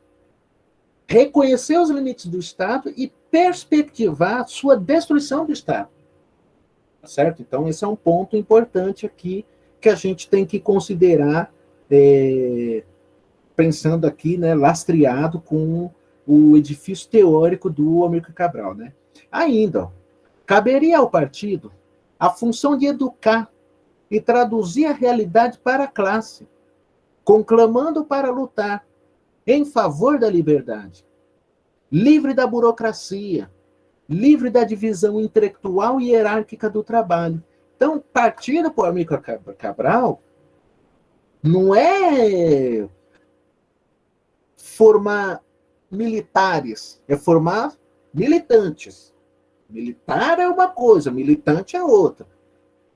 S2: reconhecer os limites do Estado e perspectivar a sua destruição do Estado. Tá certo? Então, esse é um ponto importante aqui que a gente tem que considerar, pensando aqui, né, lastreado com o edifício teórico do Amílcar Cabral, né? Ainda, ó, caberia ao partido a função de educar e traduzir a realidade para a classe, conclamando para lutar em favor da liberdade. livre da burocracia, livre da divisão intelectual e hierárquica do trabalho. Então, partindo por Amílcar Cabral, não é formar militares, é formar militantes. Militar é uma coisa, militante é outra,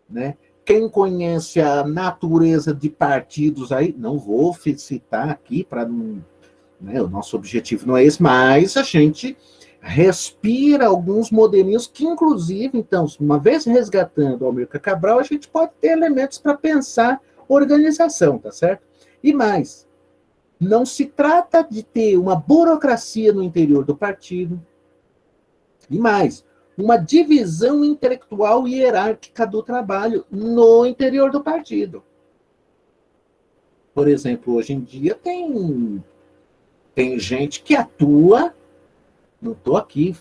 S2: né? Quem conhece a natureza de partidos aí, não vou citar aqui para não, né, o nosso objetivo não é esse, mas a gente respira alguns modelinhos que, inclusive, então, uma vez resgatando o Amílcar Cabral, a gente pode ter elementos para pensar organização, tá certo? E mais, não se trata de ter uma burocracia no interior do partido, e mais, uma divisão intelectual e hierárquica do trabalho no interior do partido. Por exemplo, hoje em dia tem gente que atua, não estou aqui,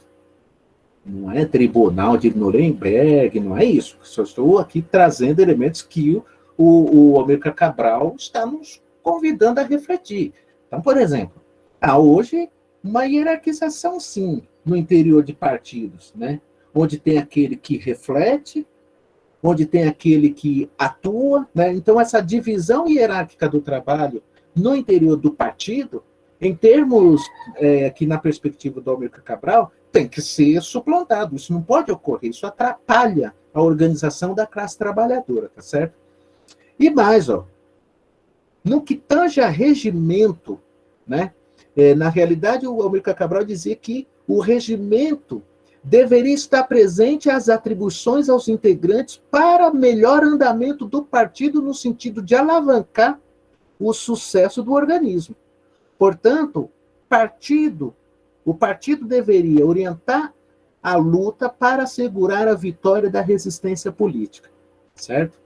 S2: não é tribunal de Nuremberg, não é isso, só estou aqui trazendo elementos que o Amílcar Cabral está nos convidando a refletir. Então, por exemplo, há hoje uma hierarquização, sim, no interior de partidos, né? Onde tem aquele que reflete, onde tem aquele que atua, né? Então, essa divisão hierárquica do trabalho no interior do partido, em termos que na perspectiva do Amílcar Cabral, tem que ser suplantado. Isso não pode ocorrer, isso atrapalha a organização da classe trabalhadora, tá certo? E mais, ó, no que tange a regimento, né? Na realidade, o Amílcar Cabral dizia que o regimento deveria estar presente as atribuições aos integrantes para melhor andamento do partido no sentido de alavancar o sucesso do organismo. Portanto, o partido deveria orientar a luta para assegurar a vitória da resistência política, certo?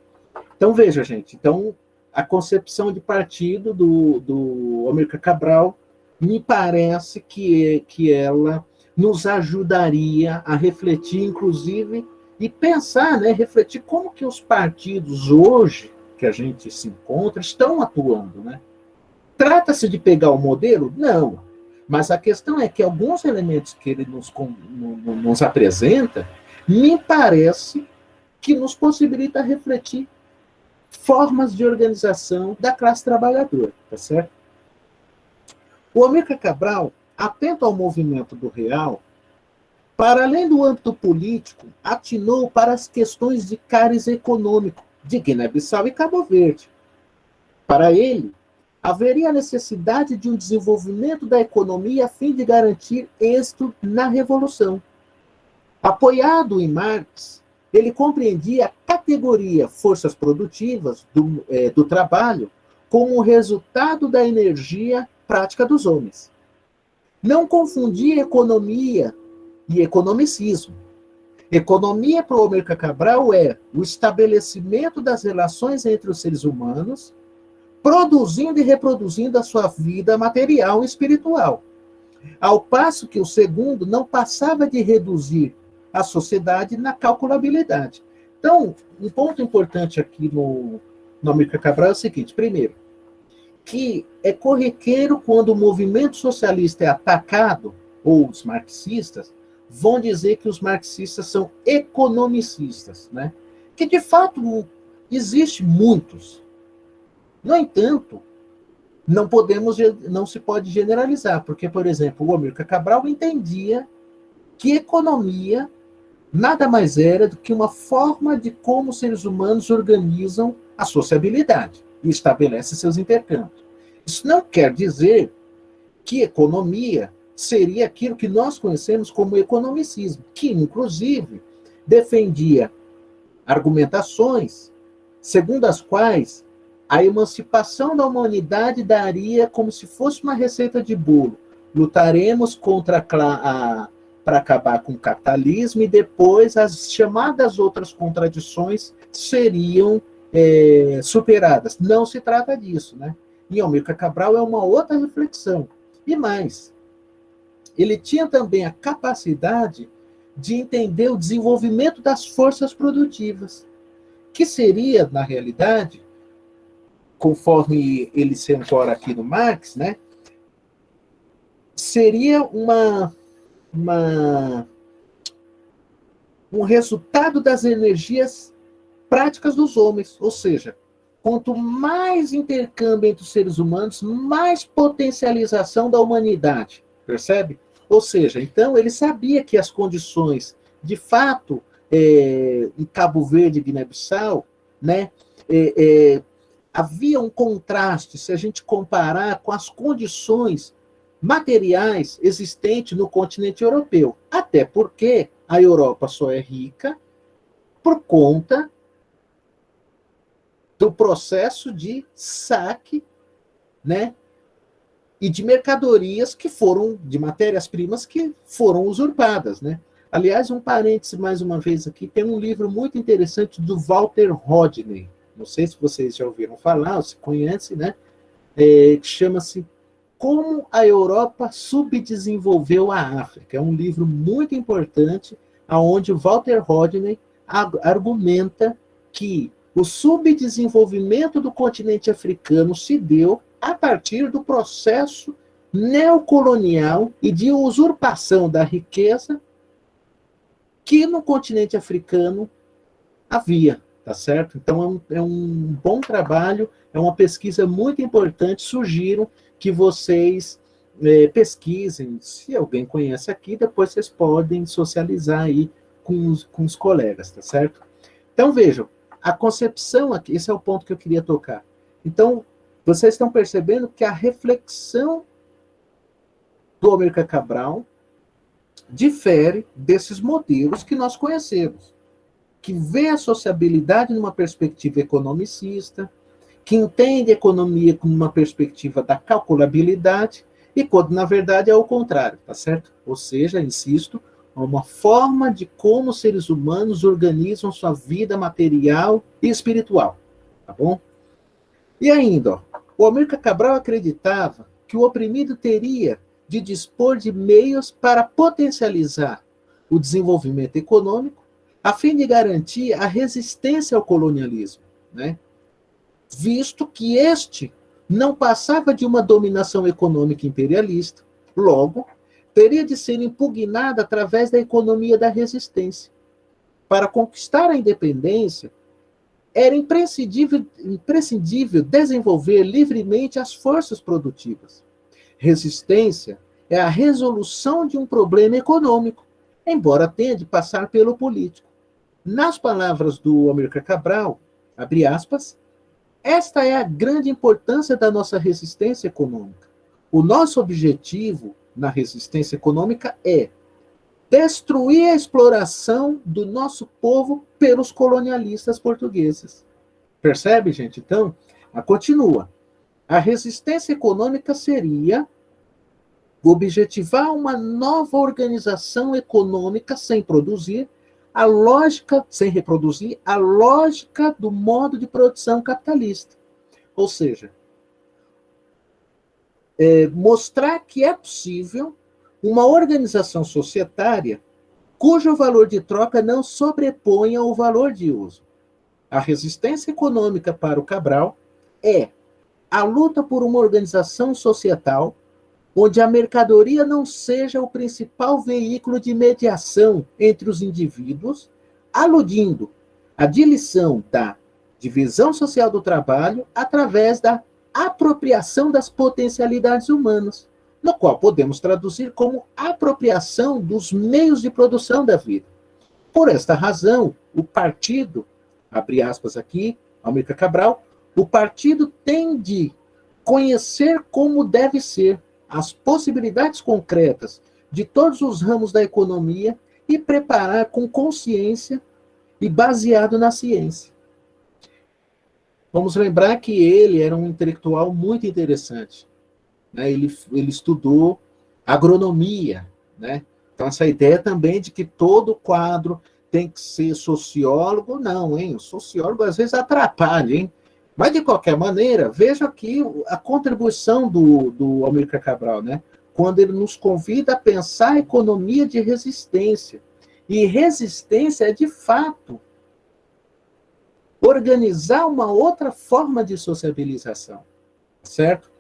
S2: Então, veja, gente, então, a concepção de partido do Amílcar Cabral me parece que ela nos ajudaria a refletir, inclusive, e pensar, né, refletir como que os partidos hoje, que a gente se encontra, estão atuando, né? Trata-se de pegar o modelo? Não. Mas a questão é que alguns elementos que ele nos apresenta, me parece que nos possibilita refletir formas de organização da classe trabalhadora, tá certo? O Amílcar Cabral, atento ao movimento do Real, para além do âmbito político, atinou para as questões de cariz econômico de Guiné-Bissau e Cabo Verde. Para ele, haveria a necessidade de um desenvolvimento da economia a fim de garantir êxito na Revolução. Apoiado em Marx, ele compreendia a categoria forças produtivas do trabalho como resultado da energia prática dos homens. Não confundia economia e economicismo. Economia, para o Amílcar Cabral, é o estabelecimento das relações entre os seres humanos, produzindo e reproduzindo a sua vida material e espiritual. Ao passo que o segundo não passava de reduzir a sociedade na calculabilidade. Então, um ponto importante aqui no Amílcar Cabral é o seguinte: primeiro, que é corriqueiro quando o movimento socialista é atacado, ou os marxistas, vão dizer que os marxistas são economicistas, né? Que, de fato, existe muitos. No entanto, não se pode generalizar, porque, por exemplo, o Amílcar Cabral entendia que economia nada mais era do que uma forma de como os seres humanos organizam a sociabilidade e estabelecem seus intercâmbios. Isso não quer dizer que economia seria aquilo que nós conhecemos como economicismo, que, inclusive, defendia argumentações segundo as quais a emancipação da humanidade daria como se fosse uma receita de bolo. Lutaremos para acabar com o capitalismo e depois as chamadas outras contradições seriam superadas. Não se trata disso, né? E Amílcar Cabral é uma outra reflexão. E mais, ele tinha também a capacidade de entender o desenvolvimento das forças produtivas, que seria, na realidade, conforme ele se ancora aqui no Marx, né, seria um resultado das energias práticas dos homens. Ou seja, quanto mais intercâmbio entre os seres humanos, mais potencialização da humanidade. Percebe? Ou seja, então ele sabia que as condições, de fato, em Cabo Verde e Guiné-Bissau, né, havia um contraste, se a gente comparar com as condições materiais existentes no continente europeu. Até porque a Europa só é rica por conta do processo de saque, né, e de mercadorias que foram, de matérias-primas que foram usurpadas, né? Aliás, um parêntese mais uma vez aqui, tem um livro muito interessante do Walter Rodney, não sei se vocês já ouviram falar, ou se conhecem, né? Que chama-se Como a Europa Subdesenvolveu a África. É um livro muito importante, onde o Walter Rodney argumenta que o subdesenvolvimento do continente africano se deu a partir do processo neocolonial e de usurpação da riqueza que no continente africano havia, tá certo? Então é um bom trabalho, é uma pesquisa muito importante, sugiro que vocês pesquisem, se alguém conhece aqui, depois vocês podem socializar aí com os colegas, tá certo? Então vejam, a concepção aqui, esse é o ponto que eu queria tocar. Então, vocês estão percebendo que a reflexão do Amílcar Cabral difere desses modelos que nós conhecemos, que vê a sociabilidade numa perspectiva economicista, que entende a economia como uma perspectiva da calculabilidade, e quando, na verdade, é o contrário, tá certo? Ou seja, insisto, é uma forma de como os seres humanos organizam sua vida material e espiritual, tá bom? E ainda, ó, o Amílcar Cabral acreditava que o oprimido teria de dispor de meios para potencializar o desenvolvimento econômico, a fim de garantir a resistência ao colonialismo, né? Visto que este não passava de uma dominação econômica imperialista, logo, teria de ser impugnada através da economia da resistência. Para conquistar a independência, era imprescindível desenvolver livremente as forças produtivas. Resistência é a resolução de um problema econômico, embora tenha de passar pelo político. Nas palavras do Amílcar Cabral, abre aspas, esta é a grande importância da nossa resistência econômica. O nosso objetivo na resistência econômica é destruir a exploração do nosso povo pelos colonialistas portugueses. Percebe, gente? Então, continua. A resistência econômica seria objetivar uma nova organização econômica sem reproduzir a lógica do modo de produção capitalista. Ou seja, mostrar que é possível uma organização societária cujo valor de troca não sobreponha o valor de uso. A resistência econômica para o Cabral é a luta por uma organização societal onde a mercadoria não seja o principal veículo de mediação entre os indivíduos, aludindo à diluição da divisão social do trabalho através da apropriação das potencialidades humanas, no qual podemos traduzir como apropriação dos meios de produção da vida. Por esta razão, o partido, abre aspas aqui, Amílcar Cabral, o partido tem de conhecer como deve ser as possibilidades concretas de todos os ramos da economia e preparar com consciência e baseado na ciência. Vamos lembrar que ele era um intelectual muito interessante, né? Ele estudou agronomia, né? Então essa ideia também de que todo quadro tem que ser sociólogo, não, hein? O sociólogo às vezes atrapalha, hein? Mas, de qualquer maneira, veja aqui a contribuição do Amílcar Cabral, né? Quando ele nos convida a pensar a economia de resistência. E resistência é, de fato, organizar uma outra forma de sociabilização, certo?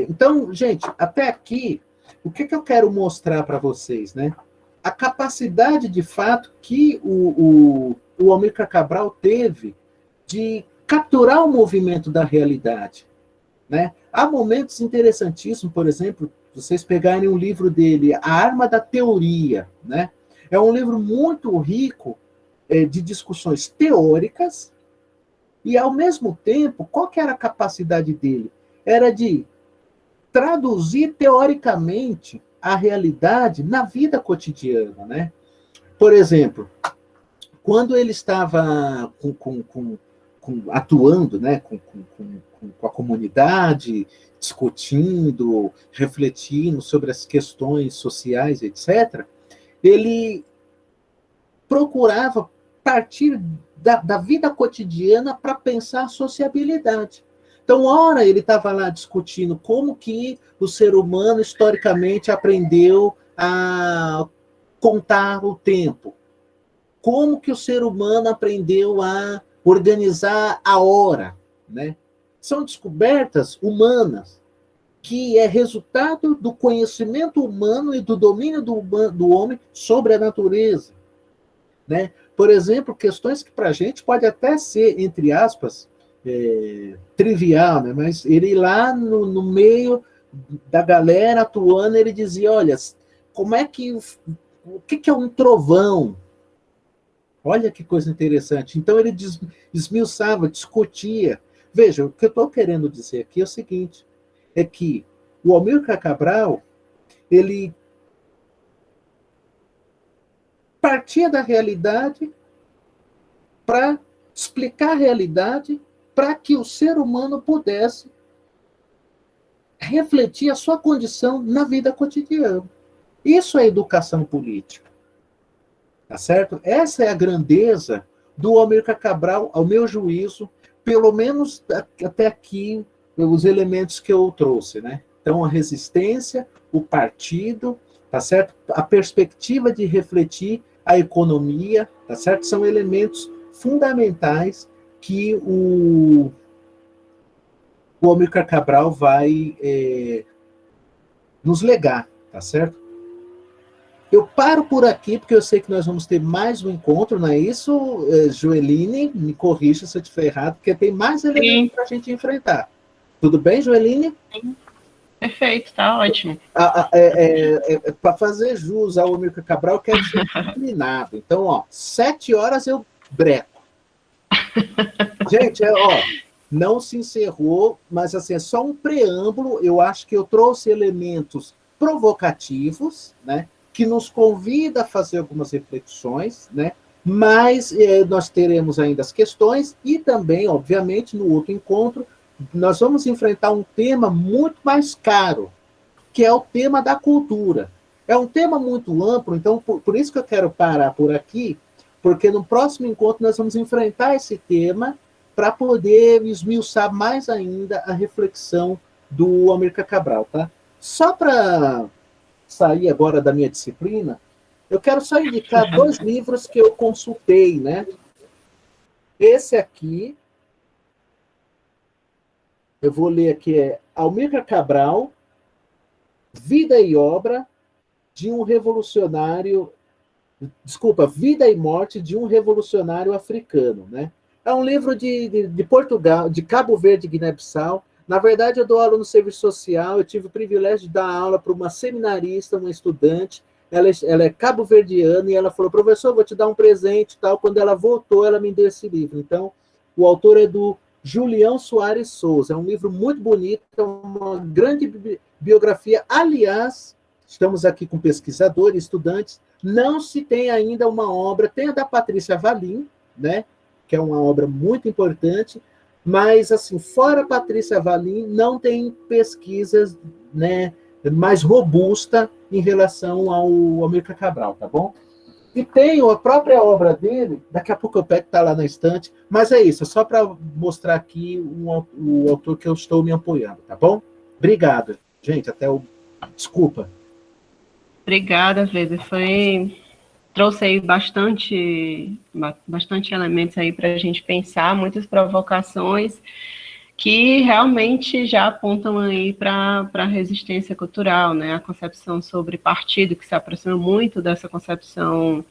S2: Então, gente, até aqui o que eu quero mostrar para vocês, né? A capacidade, de fato, que o Amílcar Cabral teve de capturar o movimento da realidade, né? Há momentos interessantíssimos, por exemplo, vocês pegarem um livro dele, A Arma da Teoria, né? É um livro muito rico de discussões teóricas e, ao mesmo tempo, qual que era a capacidade dele? Era de traduzir teoricamente a realidade na vida cotidiana, né? Por exemplo, quando ele estava atuando, né, com a comunidade, discutindo, refletindo sobre as questões sociais, etc., ele procurava partir da vida cotidiana para pensar a sociabilidade. Então, ora, ele estava lá discutindo como que o ser humano, historicamente, aprendeu a contar o tempo. Como que o ser humano aprendeu a organizar a hora, né? São descobertas humanas, que é resultado do conhecimento humano e do domínio do homem sobre a natureza, né? Por exemplo, questões que para a gente pode até ser, entre aspas, trivial, né? Mas ele lá no meio da galera atuando, ele dizia, olha, como é que o que é um trovão? Olha que coisa interessante. Então ele esmiuçava, discutia. Veja, o que eu estou querendo dizer aqui é o seguinte, é que o Amílcar Cabral, ele partia da realidade para explicar a realidade para que o ser humano pudesse refletir a sua condição na vida cotidiana. Isso é educação política. Tá certo? Essa é a grandeza do Amílcar Cabral, ao meu juízo, pelo menos até aqui, os elementos que eu trouxe, né? Então, a resistência, o partido, tá certo? A perspectiva de refletir a economia, tá certo? São elementos fundamentais que o Amílcar Cabral vai nos legar, tá certo? Eu paro por aqui, porque eu sei que nós vamos ter mais um encontro, não é isso, Joeline? Me corrija se eu estiver errado, porque tem mais elementos para a gente enfrentar. Tudo bem, Joeline?
S1: Sim. Perfeito, tá ótimo.
S2: Para fazer jus ao Amílcar Cabral, eu quero ser disciplinado. Então, 7 horas eu breco. Gente, não se encerrou, mas assim, é só um preâmbulo. Eu acho que eu trouxe elementos provocativos, né, que nos convida a fazer algumas reflexões, né, mas nós teremos ainda as questões e também, obviamente, no outro encontro, nós vamos enfrentar um tema muito mais caro, que é o tema da cultura. É um tema muito amplo, então por isso que eu quero parar por aqui, porque no próximo encontro nós vamos enfrentar esse tema para poder esmiuçar mais ainda a reflexão do Amílcar Cabral, tá? Só para sair agora da minha disciplina, eu quero só indicar 2 livros que eu consultei, né? Esse aqui, eu vou ler aqui, é Amílcar Cabral, Vida e Obra de um Revolucionário... Desculpa, Vida e Morte de um Revolucionário Africano, né? É um livro de Portugal, de Cabo Verde, Guiné-Bissau. Na verdade, eu dou aula no serviço social, eu tive o privilégio de dar aula para uma seminarista, uma estudante, ela é cabo-verdiana, e ela falou, professor, vou te dar um presente e tal. Quando ela voltou, ela me deu esse livro. Então, o autor é do Julião Soares Souza. É um livro muito bonito, é uma grande biografia. Aliás, estamos aqui com pesquisadores, estudantes, não se tem ainda uma obra, tem a da Patrícia Valim, né, que é uma obra muito importante, mas, assim, fora Patrícia Valim, não tem pesquisas, né, mais robusta em relação ao Amílcar Cabral, tá bom? E tem a própria obra dele, daqui a pouco eu pego, tá lá na estante, mas é isso, é só para mostrar aqui o autor que eu estou me apoiando, tá bom? Obrigado, gente, desculpa.
S1: Obrigada, Weber, trouxe aí bastante elementos aí para a gente pensar, muitas provocações, que realmente já apontam aí para a resistência cultural, né? A concepção sobre partido, que se aproxima muito dessa concepção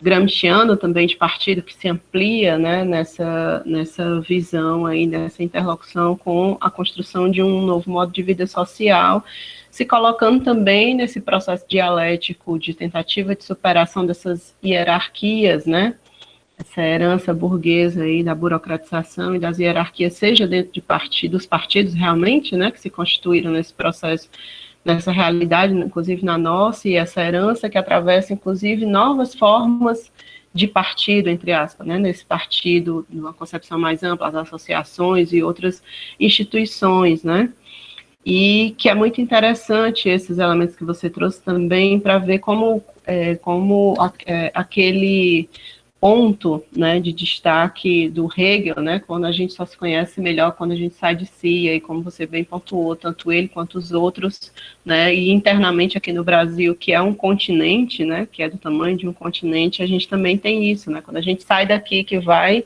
S1: gramsciana também de partido, que se amplia, né, nessa visão aí, nessa interlocução com a construção de um novo modo de vida social, se colocando também nesse processo dialético de tentativa de superação dessas hierarquias, né, essa herança burguesa aí da burocratização e das hierarquias, seja dentro de dos partidos realmente, né, que se constituíram nesse processo, nessa realidade, inclusive na nossa, e essa herança que atravessa, inclusive, novas formas de partido, entre aspas, né, nesse partido, numa concepção mais ampla, as associações e outras instituições, né, e que é muito interessante esses elementos que você trouxe também, para ver como aquele ponto, né, de destaque do Hegel, né, quando a gente só se conhece melhor quando a gente sai de si, e aí, como você bem pontuou, tanto ele quanto os outros, né, e internamente aqui no Brasil, que é um continente, né, que é do tamanho de um continente, a gente também tem isso, né, quando a gente sai daqui, que vai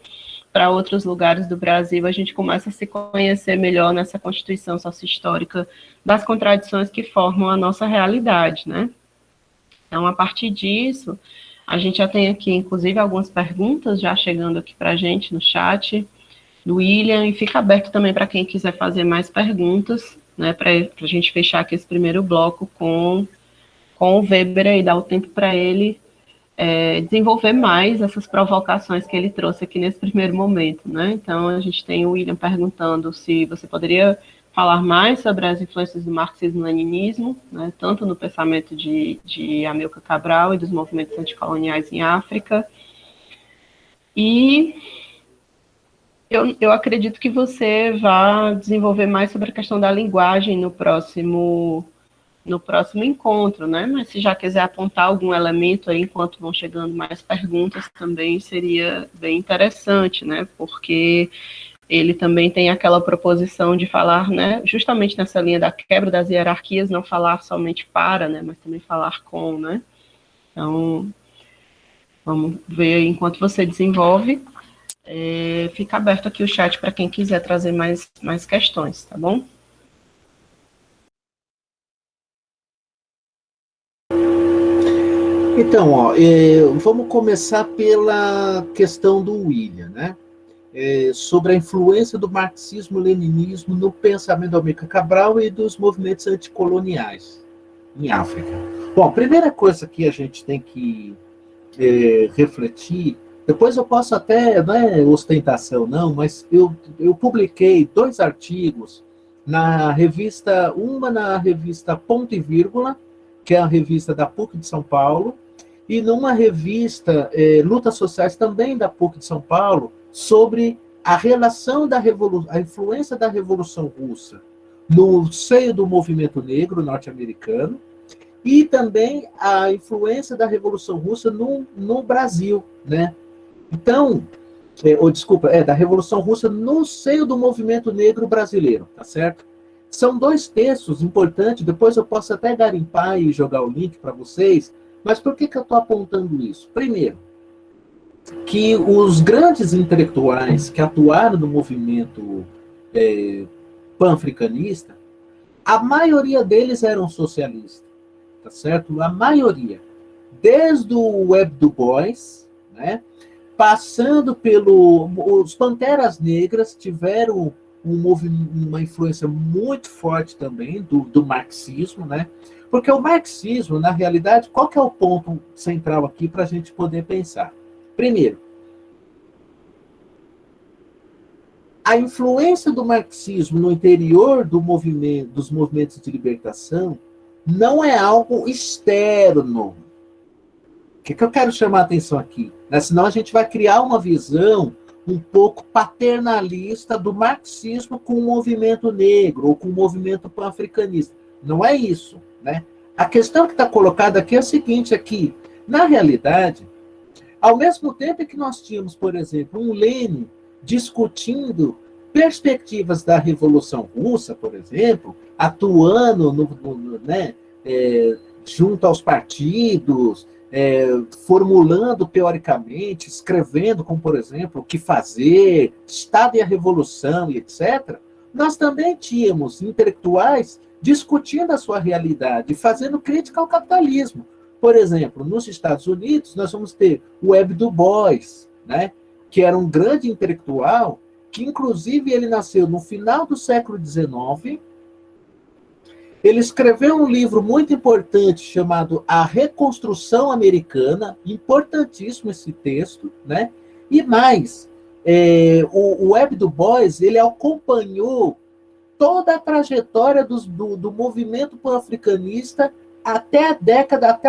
S1: para outros lugares do Brasil, a gente começa a se conhecer melhor nessa constituição socio-histórica das contradições que formam a nossa realidade, né. Então, a partir disso, a gente já tem aqui, inclusive, algumas perguntas já chegando aqui para a gente no chat, do William, e fica aberto também para quem quiser fazer mais perguntas, né, para a gente fechar aqui esse primeiro bloco com o Weber e dar o tempo para ele desenvolver mais essas provocações que ele trouxe aqui nesse primeiro momento, né. Então, a gente tem o William perguntando se você poderia falar mais sobre as influências do marxismo-leninismo, né, tanto no pensamento de Amilcar Cabral e dos movimentos anticoloniais em África. E eu acredito que você vai desenvolver mais sobre a questão da linguagem no próximo encontro, né? Mas se já quiser apontar algum elemento aí, enquanto vão chegando mais perguntas, também seria bem interessante, né? Porque ele também tem aquela proposição de falar, né, justamente nessa linha da quebra das hierarquias, não falar somente para, né, mas também falar com, né. Então, vamos ver aí, enquanto você desenvolve, fica aberto aqui o chat para quem quiser trazer mais questões, tá bom?
S2: Então, ó, vamos começar pela questão do William, né? Sobre a influência do marxismo-leninismo no pensamento do Amilcar Cabral e dos movimentos anticoloniais em África. Bom, a primeira coisa que a gente tem que refletir, depois eu posso até, não é ostentação não, mas eu publiquei 2 artigos na revista, uma na revista Ponto e Vírgula, que é a revista da PUC de São Paulo, e numa revista Lutas Sociais, também da PUC de São Paulo, sobre a relação a influência da Revolução Russa no seio do movimento negro norte-americano e também a influência da Revolução Russa no Brasil, né? Então, da Revolução Russa no seio do movimento negro brasileiro, tá certo? São 2 textos importantes, depois eu posso até garimpar e jogar o link para vocês, mas por que eu estou apontando isso? Primeiro, que os grandes intelectuais que atuaram no movimento pan-africanista, a maioria deles eram socialistas, tá certo? A maioria. Desde o Webb Du Bois, né, passando os Panteras Negras tiveram uma influência muito forte também do marxismo, né? Porque o marxismo, na realidade, qual que é o ponto central aqui para a gente poder pensar? Primeiro, a influência do marxismo no interior dos movimentos de libertação não é algo externo. O que eu quero chamar a atenção aqui? Né? Senão a gente vai criar uma visão um pouco paternalista do marxismo com o movimento negro ou com o movimento pan-africanista. Não é isso, né? A questão que está colocada aqui é a seguinte, aqui, na realidade, ao mesmo tempo que nós tínhamos, por exemplo, um Lenin discutindo perspectivas da Revolução Russa, por exemplo, atuando junto aos partidos, formulando teoricamente, escrevendo, como por exemplo, o que fazer, Estado e a Revolução e etc., nós também tínhamos intelectuais discutindo a sua realidade, fazendo crítica ao capitalismo. Por exemplo, nos Estados Unidos, nós vamos ter o Webb Du Bois, né, que era um grande intelectual, que inclusive ele nasceu no final do século XIX. Ele escreveu um livro muito importante chamado A Reconstrução Americana, importantíssimo esse texto, né? E mais, o Webb Du Bois, ele acompanhou toda a trajetória do movimento pan-africanista até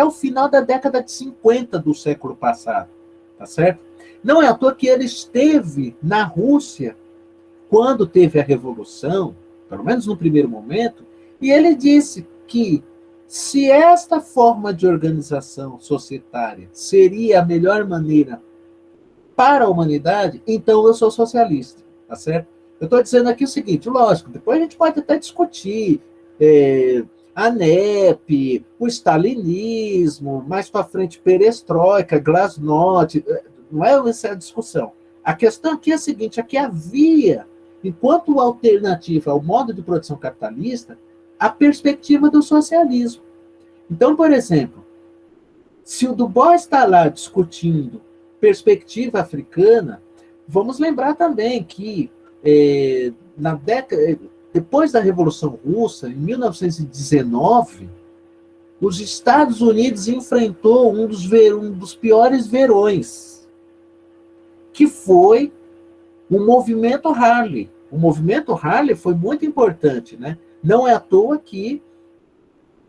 S2: o final da década de 50 do século passado, tá certo? Não é à toa que ele esteve na Rússia quando teve a Revolução, pelo menos no primeiro momento, e ele disse que se esta forma de organização societária seria a melhor maneira para a humanidade, então eu sou socialista, tá certo? Eu estou dizendo aqui o seguinte, lógico, depois a gente pode até discutir a NEP, o stalinismo, mais para frente perestroika, glasnost, não é essa a discussão. A questão aqui é a seguinte, é que havia, enquanto alternativa ao modo de produção capitalista, a perspectiva do socialismo. Então, por exemplo, se o Du Bois está lá discutindo perspectiva africana, vamos lembrar também que depois da Revolução Russa, em 1919, os Estados Unidos enfrentou um dos piores verões, que foi o movimento Harley. O movimento Harley foi muito importante, né? Não é à toa que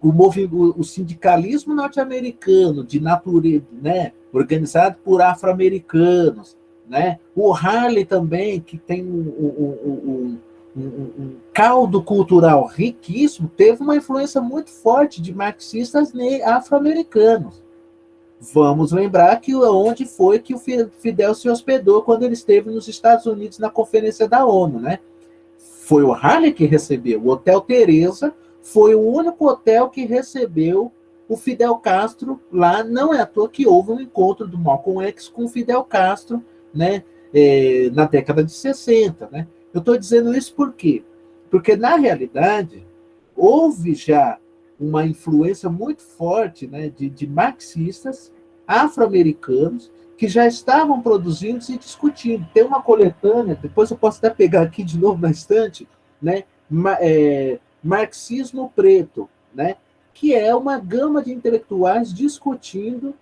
S2: o sindicalismo norte-americano, de natureza, né, organizado por afro-americanos, né, o Harley também, que tem um caldo cultural riquíssimo, teve uma influência muito forte de marxistas afro-americanos. Vamos lembrar que onde foi que o Fidel se hospedou quando ele esteve nos Estados Unidos na Conferência da ONU, né? Foi o Harley que recebeu. O Hotel Teresa foi o único hotel que recebeu o Fidel Castro lá. Não é à toa que houve um encontro do Malcolm X com o Fidel Castro, né, na década de 60. Né? Eu estou dizendo isso por quê? Porque, na realidade, houve já uma influência muito forte, né, de marxistas afro-americanos que já estavam produzindo e discutindo. Tem uma coletânea, depois eu posso até pegar aqui de novo na estante, né, Marxismo Preto, né, que é uma gama de intelectuais discutindo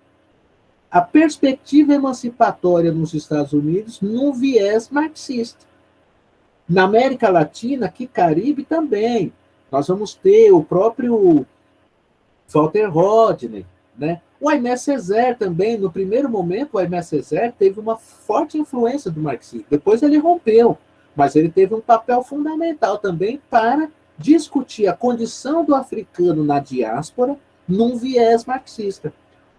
S2: a perspectiva emancipatória nos Estados Unidos num viés marxista. Na América Latina, aqui Caribe também, nós vamos ter o próprio Walter Rodney, né? O Aimé Césaire também, no primeiro momento, o Aimé Césaire teve uma forte influência do marxismo. Depois ele rompeu, mas ele teve um papel fundamental também para discutir a condição do africano na diáspora num viés marxista.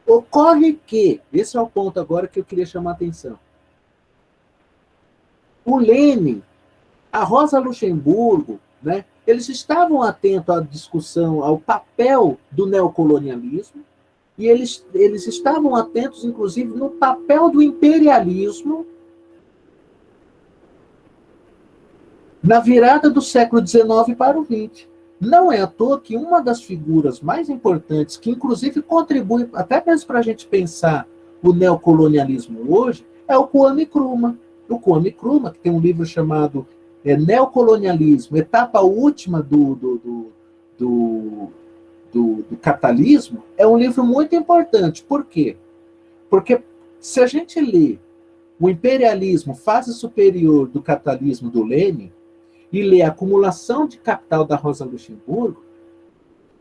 S2: Ocorre que, esse é o ponto agora que eu queria chamar a atenção, o Lênin, a Rosa Luxemburgo, né, eles estavam atentos à discussão, ao papel do neocolonialismo, e eles estavam atentos, inclusive, no papel do imperialismo na virada do século XIX para o XX. Não é à toa que uma das figuras mais importantes, que inclusive contribui até mesmo para a gente pensar o neocolonialismo hoje, é o Kwame Nkrumah. O Kwame Nkrumah, que tem um livro chamado Neocolonialismo, Etapa Última do Capitalismo, é um livro muito importante. Por quê? Porque se a gente lê o Imperialismo, Fase Superior do Capitalismo, do Lenin, e ler a Acumulação de Capital da Rosa Luxemburgo,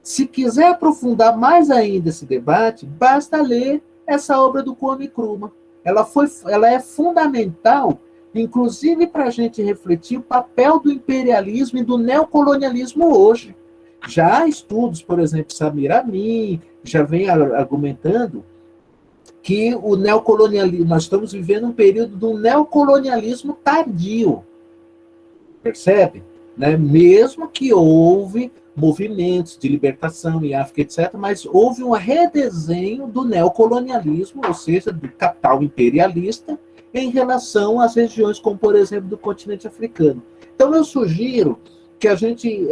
S2: se quiser aprofundar mais ainda esse debate, basta ler essa obra do Kwame Nkrumah. Ela é fundamental, inclusive para a gente refletir o papel do imperialismo e do neocolonialismo hoje. Já há estudos, por exemplo, Samir Amin já vem argumentando que o neocolonialismo, nós estamos vivendo um período do neocolonialismo tardio. Percebe? Né? Mesmo que houve movimentos de libertação em África, etc., mas houve um redesenho do neocolonialismo, ou seja, do capital imperialista, em relação às regiões como, por exemplo, do continente africano. Então, eu sugiro que a gente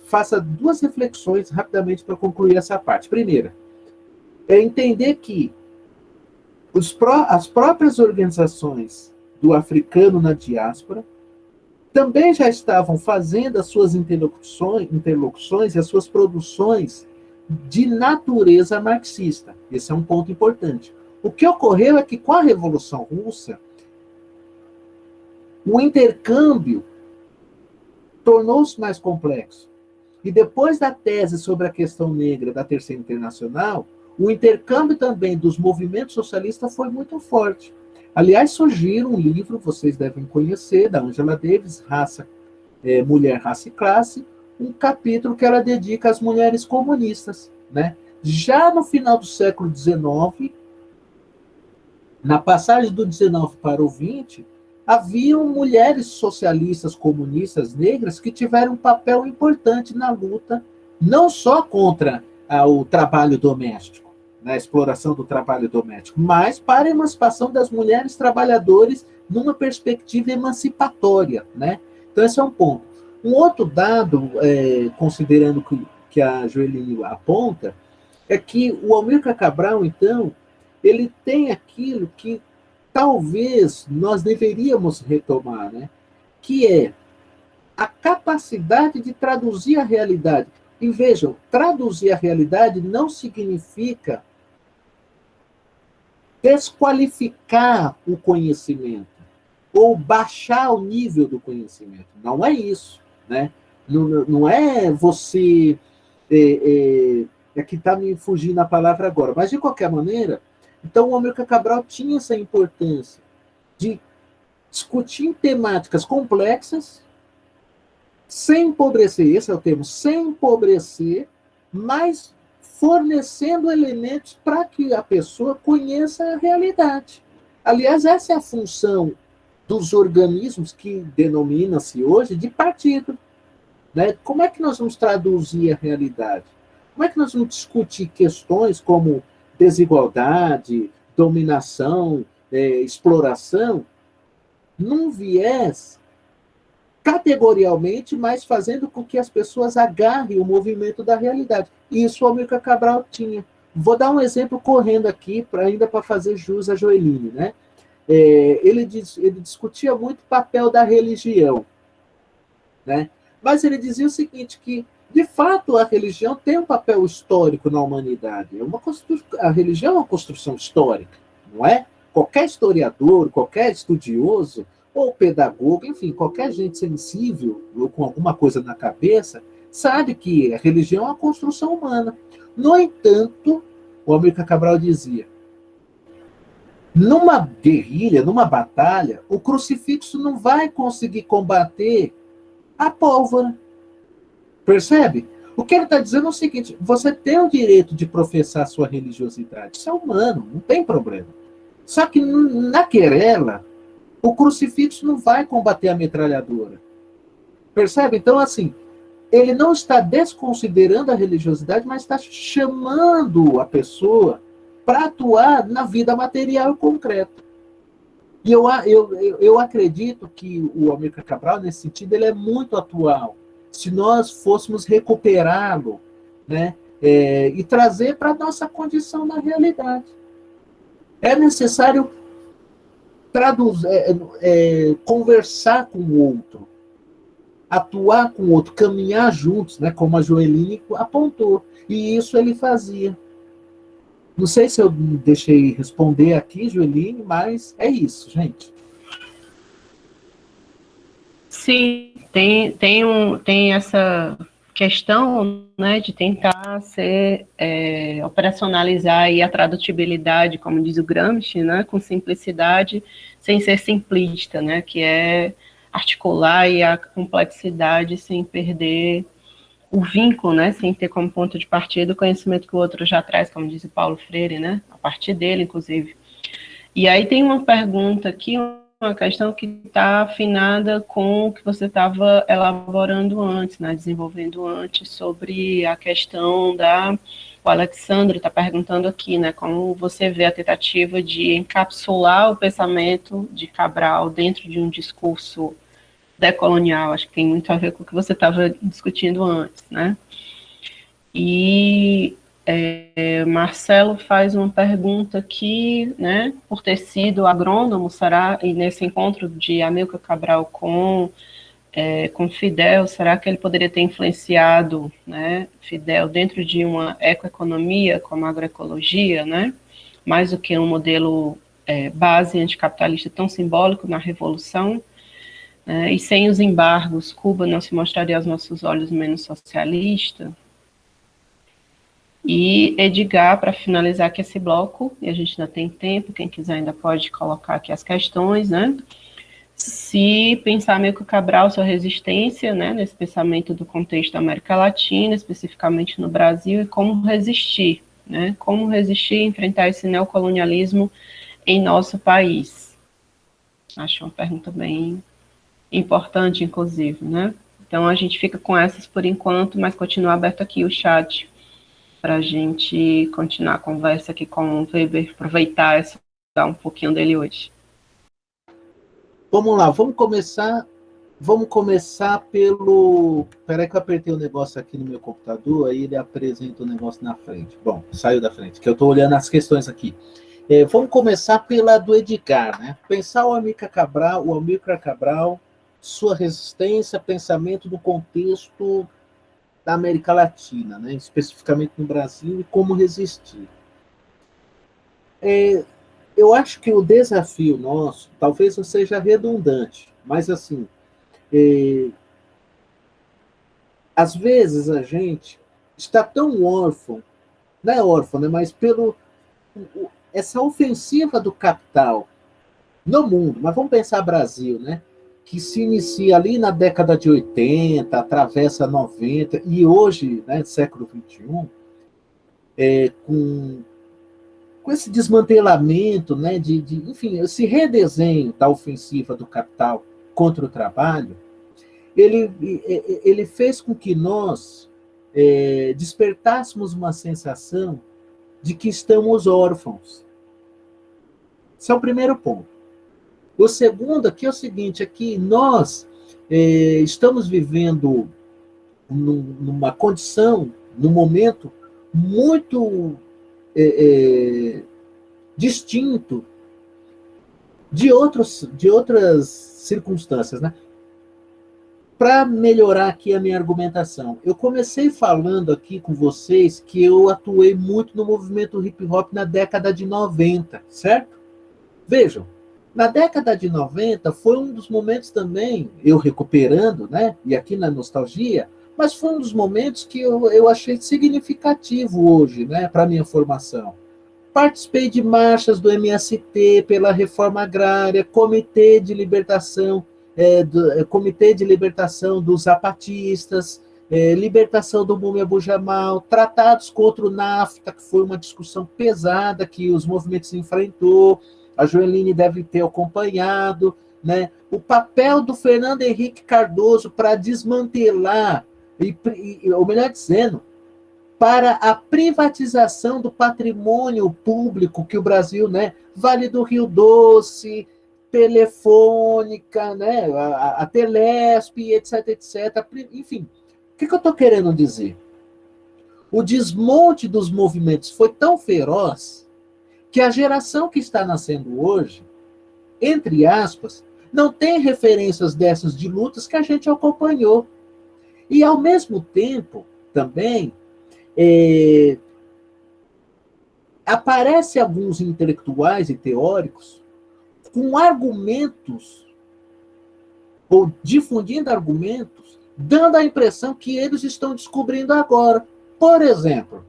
S2: faça duas reflexões rapidamente para concluir essa parte. Primeira, é entender que as próprias organizações do africano na diáspora também já estavam fazendo as suas interlocuções e as suas produções de natureza marxista. Esse é um ponto importante. O que ocorreu é que, com a Revolução Russa, o intercâmbio tornou-se mais complexo. E depois da tese sobre a questão negra da Terceira Internacional, o intercâmbio também dos movimentos socialistas foi muito forte. Aliás, surgiu um livro, vocês devem conhecer, da Angela Davis, Mulher, Raça e Classe, um capítulo que ela dedica às mulheres comunistas. Né? Já no final do século XIX, na passagem do XIX para o XX, haviam mulheres socialistas comunistas negras que tiveram um papel importante na luta, não só contra o trabalho doméstico, na exploração do trabalho doméstico, mas para a emancipação das mulheres trabalhadoras numa perspectiva emancipatória. Né? Então, esse é um ponto. Um outro dado, considerando que a Joeline aponta, é que o Amílcar Cabral, então, ele tem aquilo que talvez nós deveríamos retomar, né? Que é a capacidade de traduzir a realidade. E vejam, traduzir a realidade não significa desqualificar o conhecimento ou baixar o nível do conhecimento. Não é isso. Né? Não é você... que está me fugindo a palavra agora. Mas, de qualquer maneira, então o Amílcar Cabral tinha essa importância de discutir temáticas complexas, sem empobrecer, esse é o termo, sem empobrecer, mas fornecendo elementos para que a pessoa conheça a realidade. Aliás, essa é a função dos organismos que denomina-se hoje de partido. Né? Como é que nós vamos traduzir a realidade? Como é que nós vamos discutir questões como desigualdade, dominação, exploração, num viés categorialmente, mas fazendo com que as pessoas agarrem o movimento da realidade. E isso o Amílcar Cabral tinha. Vou dar um exemplo correndo aqui, ainda para fazer jus a Joeline. Né? Ele discutia muito o papel da religião. Né? Mas ele dizia o seguinte, que de fato, a religião tem um papel histórico na humanidade. A religião é uma construção histórica, não é? Qualquer historiador, qualquer estudioso, ou pedagogo, enfim, qualquer gente sensível, ou com alguma coisa na cabeça, sabe que a religião é uma construção humana. No entanto, o Amílcar Cabral dizia, numa guerrilha, numa batalha, o crucifixo não vai conseguir combater a pólvora. Percebe? O que ele está dizendo é o seguinte, você tem o direito de professar sua religiosidade, isso é humano, não tem problema. Só que na querela, o crucifixo não vai combater a metralhadora. Percebe? Então, assim, ele não está desconsiderando a religiosidade, mas está chamando a pessoa para atuar na vida material e concreta. E eu acredito que o Amílcar Cabral, nesse sentido, ele é muito atual. Se nós fôssemos recuperá-lo, né, e trazer para a nossa condição na realidade. É necessário conversar com o outro, atuar com o outro, caminhar juntos, né, como a Joeline apontou. E isso ele fazia. Não sei se eu deixei responder aqui, Joeline, mas é isso, gente.
S1: Sim, tem essa questão, né, de tentar operacionalizar aí a tradutibilidade, como diz o Gramsci, né, com simplicidade, sem ser simplista, né, que é articular aí a complexidade sem perder o vínculo, né, sem ter como ponto de partida o conhecimento que o outro já traz, como diz o Paulo Freire, né, a partir dele, inclusive. E aí tem uma pergunta aqui, uma questão que está afinada com o que você estava elaborando antes, né, desenvolvendo antes, sobre a questão da... O Alexandre está perguntando aqui, né, como você vê a tentativa de encapsular o pensamento de Cabral dentro de um discurso decolonial. Acho que tem muito a ver com o que você estava discutindo antes, né? E Marcelo faz uma pergunta aqui, né, por ter sido agrônomo, será, e nesse encontro de Amilcar Cabral com Fidel, será que ele poderia ter influenciado, né, Fidel dentro de uma ecoeconomia como a agroecologia, né, mais do que um modelo base anticapitalista tão simbólico na Revolução, e sem os embargos, Cuba não se mostraria aos nossos olhos menos socialista? E Edgar, para finalizar aqui esse bloco, e a gente ainda tem tempo, quem quiser ainda pode colocar aqui as questões, né? Se pensar meio que o Cabral, sua resistência, né, nesse pensamento do contexto da América Latina, especificamente no Brasil, e como resistir, né? Como resistir e enfrentar esse neocolonialismo em nosso país. Acho uma pergunta bem importante, inclusive, né? Então, a gente fica com essas por enquanto, mas continua aberto aqui o chat para a gente continuar a conversa aqui com o Weber, aproveitar e dar um pouquinho dele hoje.
S2: Vamos lá, vamos começar pelo... Espera aí que eu apertei o negócio aqui no meu computador, aí ele apresenta o negócio na frente. Bom, saiu da frente, que eu estou olhando as questões aqui. Vamos começar pela do Edgar, né? Pensar o Amilcar Cabral, sua resistência, pensamento do contexto da América Latina, né? Especificamente no Brasil, e como resistir. Eu acho que o desafio nosso, talvez não seja redundante, mas assim, às vezes a gente está tão órfão, não é órfão, né? Mas essa ofensiva do capital no mundo, mas vamos pensar Brasil, né? Que se inicia ali na década de 80, atravessa 90, e hoje, né, século XXI, com esse desmantelamento, né, enfim, esse redesenho da ofensiva do capital contra o trabalho, ele fez com que nós despertássemos uma sensação de que estamos órfãos. Esse é o primeiro ponto. O segundo aqui é o seguinte, é que nós estamos vivendo numa condição, num momento muito distinto de outras circunstâncias, né? Para melhorar aqui a minha argumentação, eu comecei falando aqui com vocês que eu atuei muito no movimento hip hop na década de 90, certo? Vejam, na década de 90 foi um dos momentos também, eu recuperando, né? E aqui na nostalgia, mas foi um dos momentos que eu achei significativo hoje, né? Para a minha formação. Participei de marchas do MST pela reforma agrária, Comitê de Libertação dos Zapatistas, libertação do Múmia Abu Jamal, tratados contra o NAFTA, que foi uma discussão pesada que os movimentos enfrentou. A Joeline deve ter acompanhado, né? O papel do Fernando Henrique Cardoso para desmantelar, ou melhor dizendo, para a privatização do patrimônio público que o Brasil, né? Vale do Rio Doce, Telefônica, né? a Telesp, etc, etc. Enfim, o que eu estou querendo dizer? O desmonte dos movimentos foi tão feroz que a geração que está nascendo hoje, entre aspas, não tem referências dessas de lutas que a gente acompanhou. E, ao mesmo tempo, também, aparecem alguns intelectuais e teóricos com argumentos, ou difundindo argumentos, dando a impressão que eles estão descobrindo agora. Por exemplo,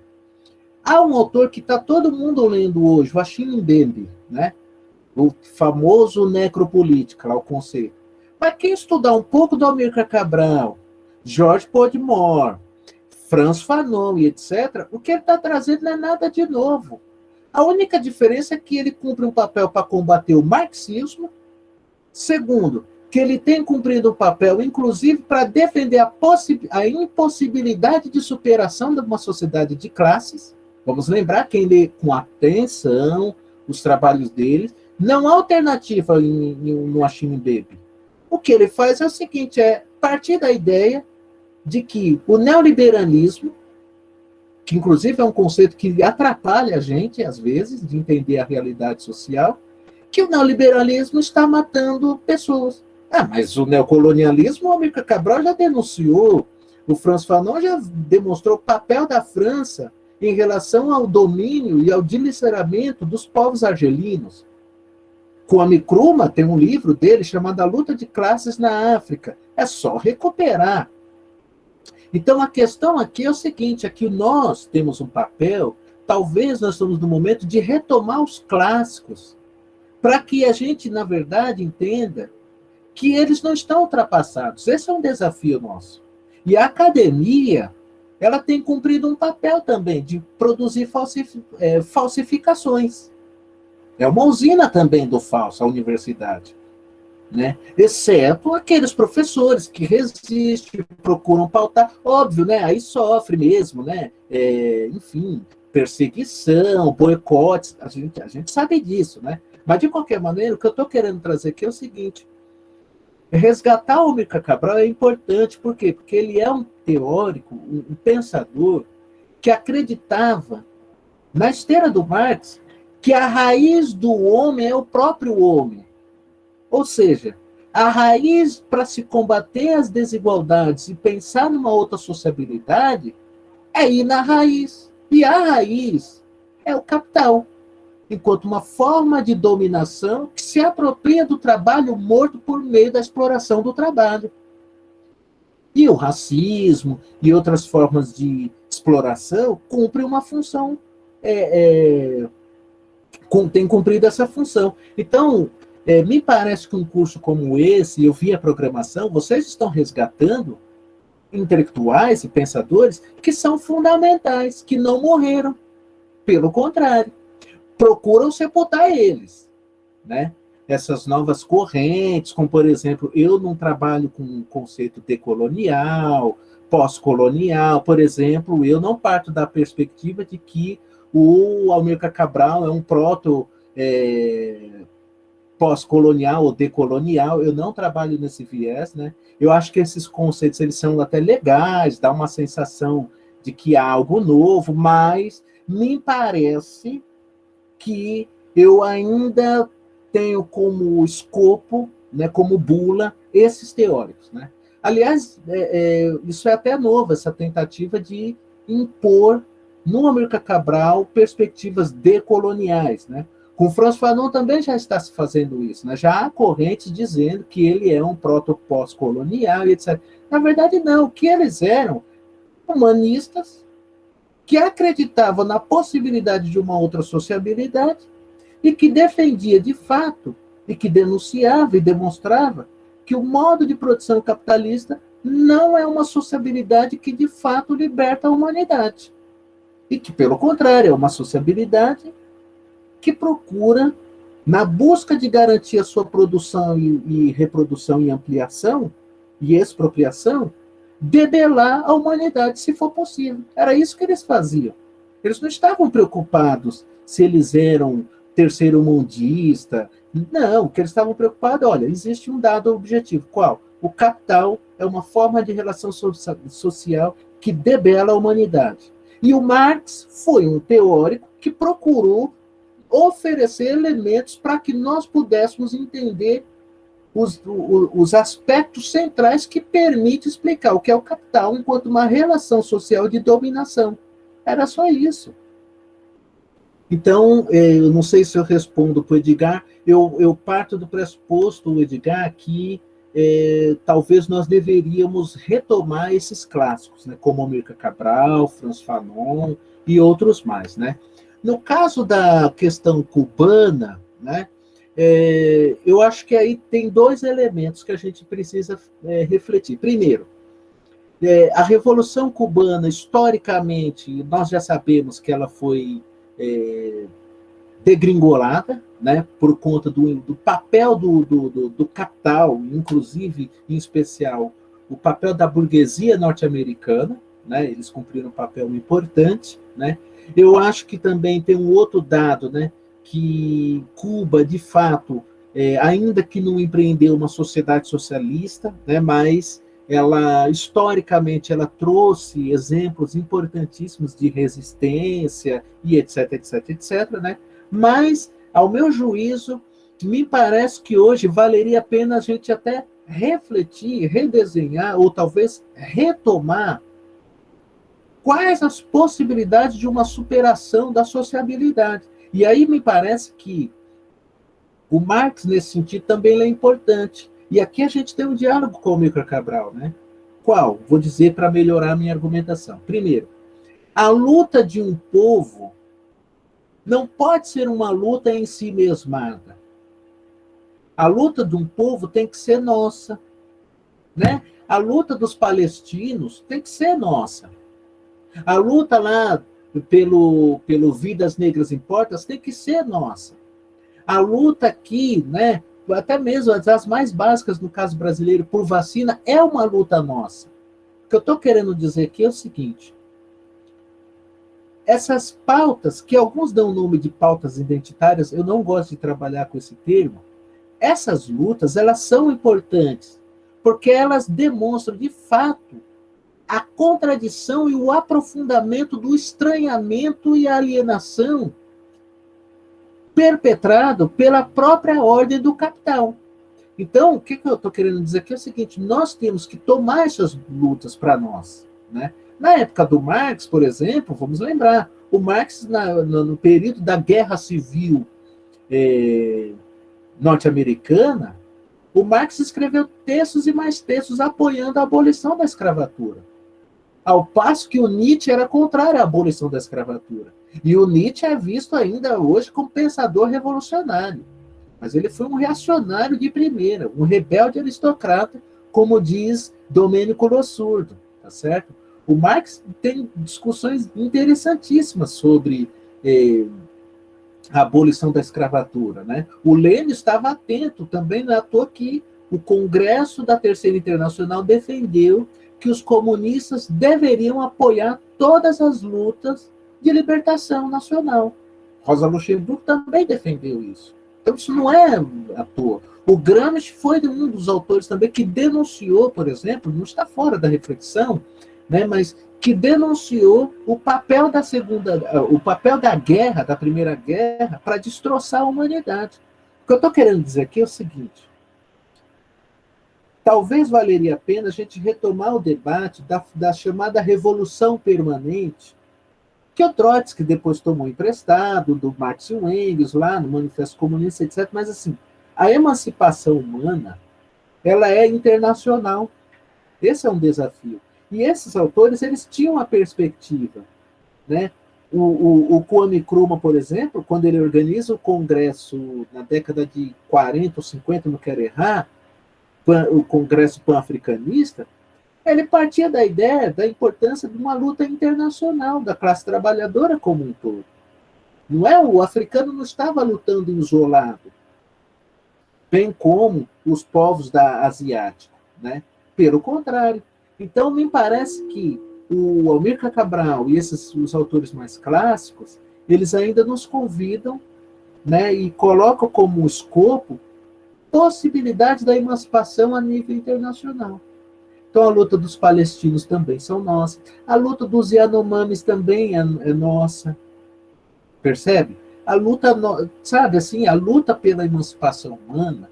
S2: há um autor que está todo mundo lendo hoje, o Achille Mbembe, né? O famoso Necropolítica, lá o conceito. Mas quem estudar um pouco do Amilcar Cabral, Jorge Podmore, Franz Fanon e etc., o que ele está trazendo não é nada de novo. A única diferença é que ele cumpre um papel para combater o marxismo, Segundo, que ele tem cumprido o papel, inclusive, para defender a impossibilidade de superação de uma sociedade de classes. Vamos lembrar, quem lê com atenção os trabalhos dele, não há alternativa no Achim Baby. O que ele faz é o seguinte, é partir da ideia de que o neoliberalismo, que inclusive é um conceito que atrapalha a gente, às vezes, de entender a realidade social, que o neoliberalismo está matando pessoas. Mas o neocolonialismo, o Amílcar Cabral já denunciou, o Frantz Fanon já demonstrou o papel da França em relação ao domínio e ao dilaceramento dos povos argelinos. Kwame Nkrumah tem um livro dele chamado A Luta de Classes na África. É só recuperar. Então, a questão aqui é o seguinte, é que nós temos um papel, talvez nós estamos no momento de retomar os clássicos, para que a gente, na verdade, entenda que eles não estão ultrapassados. Esse é um desafio nosso. E a academia, ela tem cumprido um papel também de produzir falsificações. É uma usina também do falso, a universidade. Né? Exceto aqueles professores que resistem, procuram pautar. Óbvio, né? Aí sofre mesmo, né? Enfim, perseguição, boicotes, a gente sabe disso, né? Mas, de qualquer maneira, o que eu estou querendo trazer aqui é o seguinte, resgatar o Amílcar Cabral é importante, por quê? Porque ele é um teórico, um pensador, que acreditava, na esteira do Marx, que a raiz do homem é o próprio homem. Ou seja, a raiz para se combater as desigualdades e pensar numa outra sociabilidade é ir na raiz. E a raiz é o capital, enquanto uma forma de dominação que se apropria do trabalho morto por meio da exploração do trabalho. E o racismo e outras formas de exploração cumprem uma função, tem cumprido essa função. Então, me parece que um curso como esse, eu vi a programação, vocês estão resgatando intelectuais e pensadores que são fundamentais, que não morreram. Pelo contrário, procuram sepultar eles, né? Essas novas correntes, como, por exemplo, eu não trabalho com o conceito decolonial, pós-colonial, por exemplo, eu não parto da perspectiva de que o Amílcar Cabral é um pós-colonial ou decolonial, eu não trabalho nesse viés, né? Eu acho que esses conceitos eles são até legais, dá uma sensação de que há algo novo, mas me parece que eu ainda tenho como escopo, né, como bula, esses teóricos. Né? Aliás, isso é até novo, essa tentativa de impor no Amílcar Cabral perspectivas decoloniais. Né? Com Frantz Fanon também já está se fazendo isso. Né? Já há correntes dizendo que ele é um proto-pós-colonial, etc. Na verdade, não. O que eles eram? Humanistas que acreditavam na possibilidade de uma outra sociabilidade e que defendia de fato, e que denunciava e demonstrava que o modo de produção capitalista não é uma sociabilidade que de fato liberta a humanidade. E que, pelo contrário, é uma sociabilidade que procura, na busca de garantir a sua produção e reprodução e ampliação e expropriação, debelar a humanidade, se for possível. Era isso que eles faziam. Eles não estavam preocupados se eles eram terceiro-mundista. Não, o que eles estavam preocupados, olha, existe um dado objetivo. Qual? O capital é uma forma de relação social que debela a humanidade. E o Marx foi um teórico que procurou oferecer elementos para que nós pudéssemos entender os aspectos centrais que permitem explicar o que é o capital enquanto uma relação social de dominação. Era só isso. Então, eu não sei se eu respondo para o Edgar, eu parto do pressuposto, Edgar, que talvez nós deveríamos retomar esses clássicos, né, como Amílcar Cabral, Frantz Fanon e outros mais. Né? No caso da questão cubana, né, eu acho que aí tem dois elementos que a gente precisa refletir. Primeiro, a Revolução Cubana, historicamente, nós já sabemos que ela foi degringolada, né, por conta do papel do capital, inclusive, em especial, o papel da burguesia norte-americana, né, eles cumpriram um papel importante, né. Eu acho que também tem um outro dado, né, que Cuba, de fato, ainda que não empreendeu uma sociedade socialista, né, mas ela, historicamente, ela trouxe exemplos importantíssimos de resistência e etc, etc, etc, né, mas, ao meu juízo, me parece que hoje valeria a pena a gente até refletir, redesenhar, ou talvez retomar quais as possibilidades de uma superação da sociabilidade. E aí me parece que o Marx, nesse sentido, também é importante. E aqui a gente tem um diálogo com o Amílcar Cabral, né? Qual? Vou dizer para melhorar a minha argumentação. Primeiro, a luta de um povo não pode ser uma luta em si mesmada. A luta de um povo tem que ser nossa, né? A luta dos palestinos tem que ser nossa. A luta lá pelo Vidas Negras Importas tem que ser nossa. A luta aqui, né, até mesmo as mais básicas no caso brasileiro, por vacina, é uma luta nossa. O que eu estou querendo dizer aqui é o seguinte: essas pautas, que alguns dão o nome de pautas identitárias, eu não gosto de trabalhar com esse termo, essas lutas, elas são importantes, porque elas demonstram, de fato, a contradição e o aprofundamento do estranhamento e alienação perpetrado pela própria ordem do capital. Então, o que eu estou querendo dizer aqui é o seguinte: nós temos que tomar essas lutas para nós, né? Na época do Marx, por exemplo, vamos lembrar, o Marx, no período da Guerra Civil norte-americana, o Marx escreveu textos e mais textos apoiando a abolição da escravatura. Ao passo que o Nietzsche era contrário à abolição da escravatura. E o Nietzsche é visto ainda hoje como pensador revolucionário. Mas ele foi um reacionário de primeira, um rebelde aristocrata, como diz Domênico Lossurdo, tá certo? O Marx tem discussões interessantíssimas sobre a abolição da escravatura, né? O Lênin estava atento também, não é à toa que o Congresso da Terceira Internacional defendeu que os comunistas deveriam apoiar todas as lutas de libertação nacional. Rosa Luxemburgo também defendeu isso. Então, isso não é à toa. O Gramsci foi um dos autores também que denunciou, por exemplo, não está fora da reflexão, né, mas que denunciou o papel da guerra, da Primeira Guerra, para destroçar a humanidade. O que eu estou querendo dizer aqui é o seguinte: talvez valeria a pena a gente retomar o debate da chamada revolução permanente, que o Trotsky depois tomou emprestado, do Marx e Engels, lá no Manifesto Comunista, etc. Mas, assim, a emancipação humana, ela é internacional. Esse é um desafio. E esses autores, eles tinham a perspectiva, né? O Kwame Nkrumah, por exemplo, quando ele organiza o congresso na década de 40 ou 50, não quero errar, o Congresso Pan-Africanista, ele partia da ideia da importância de uma luta internacional da classe trabalhadora como um todo. Não é? O africano não estava lutando isolado, bem como os povos asiáticos, né? Pelo contrário. Então, me parece que o Amílcar Cabral e os autores mais clássicos, eles ainda nos convidam, né, e colocam como escopo possibilidades da emancipação a nível internacional. Então, a luta dos palestinos também são nossa. A luta dos Yanomamis também é nossa. Percebe? A luta, sabe assim, a luta pela emancipação humana.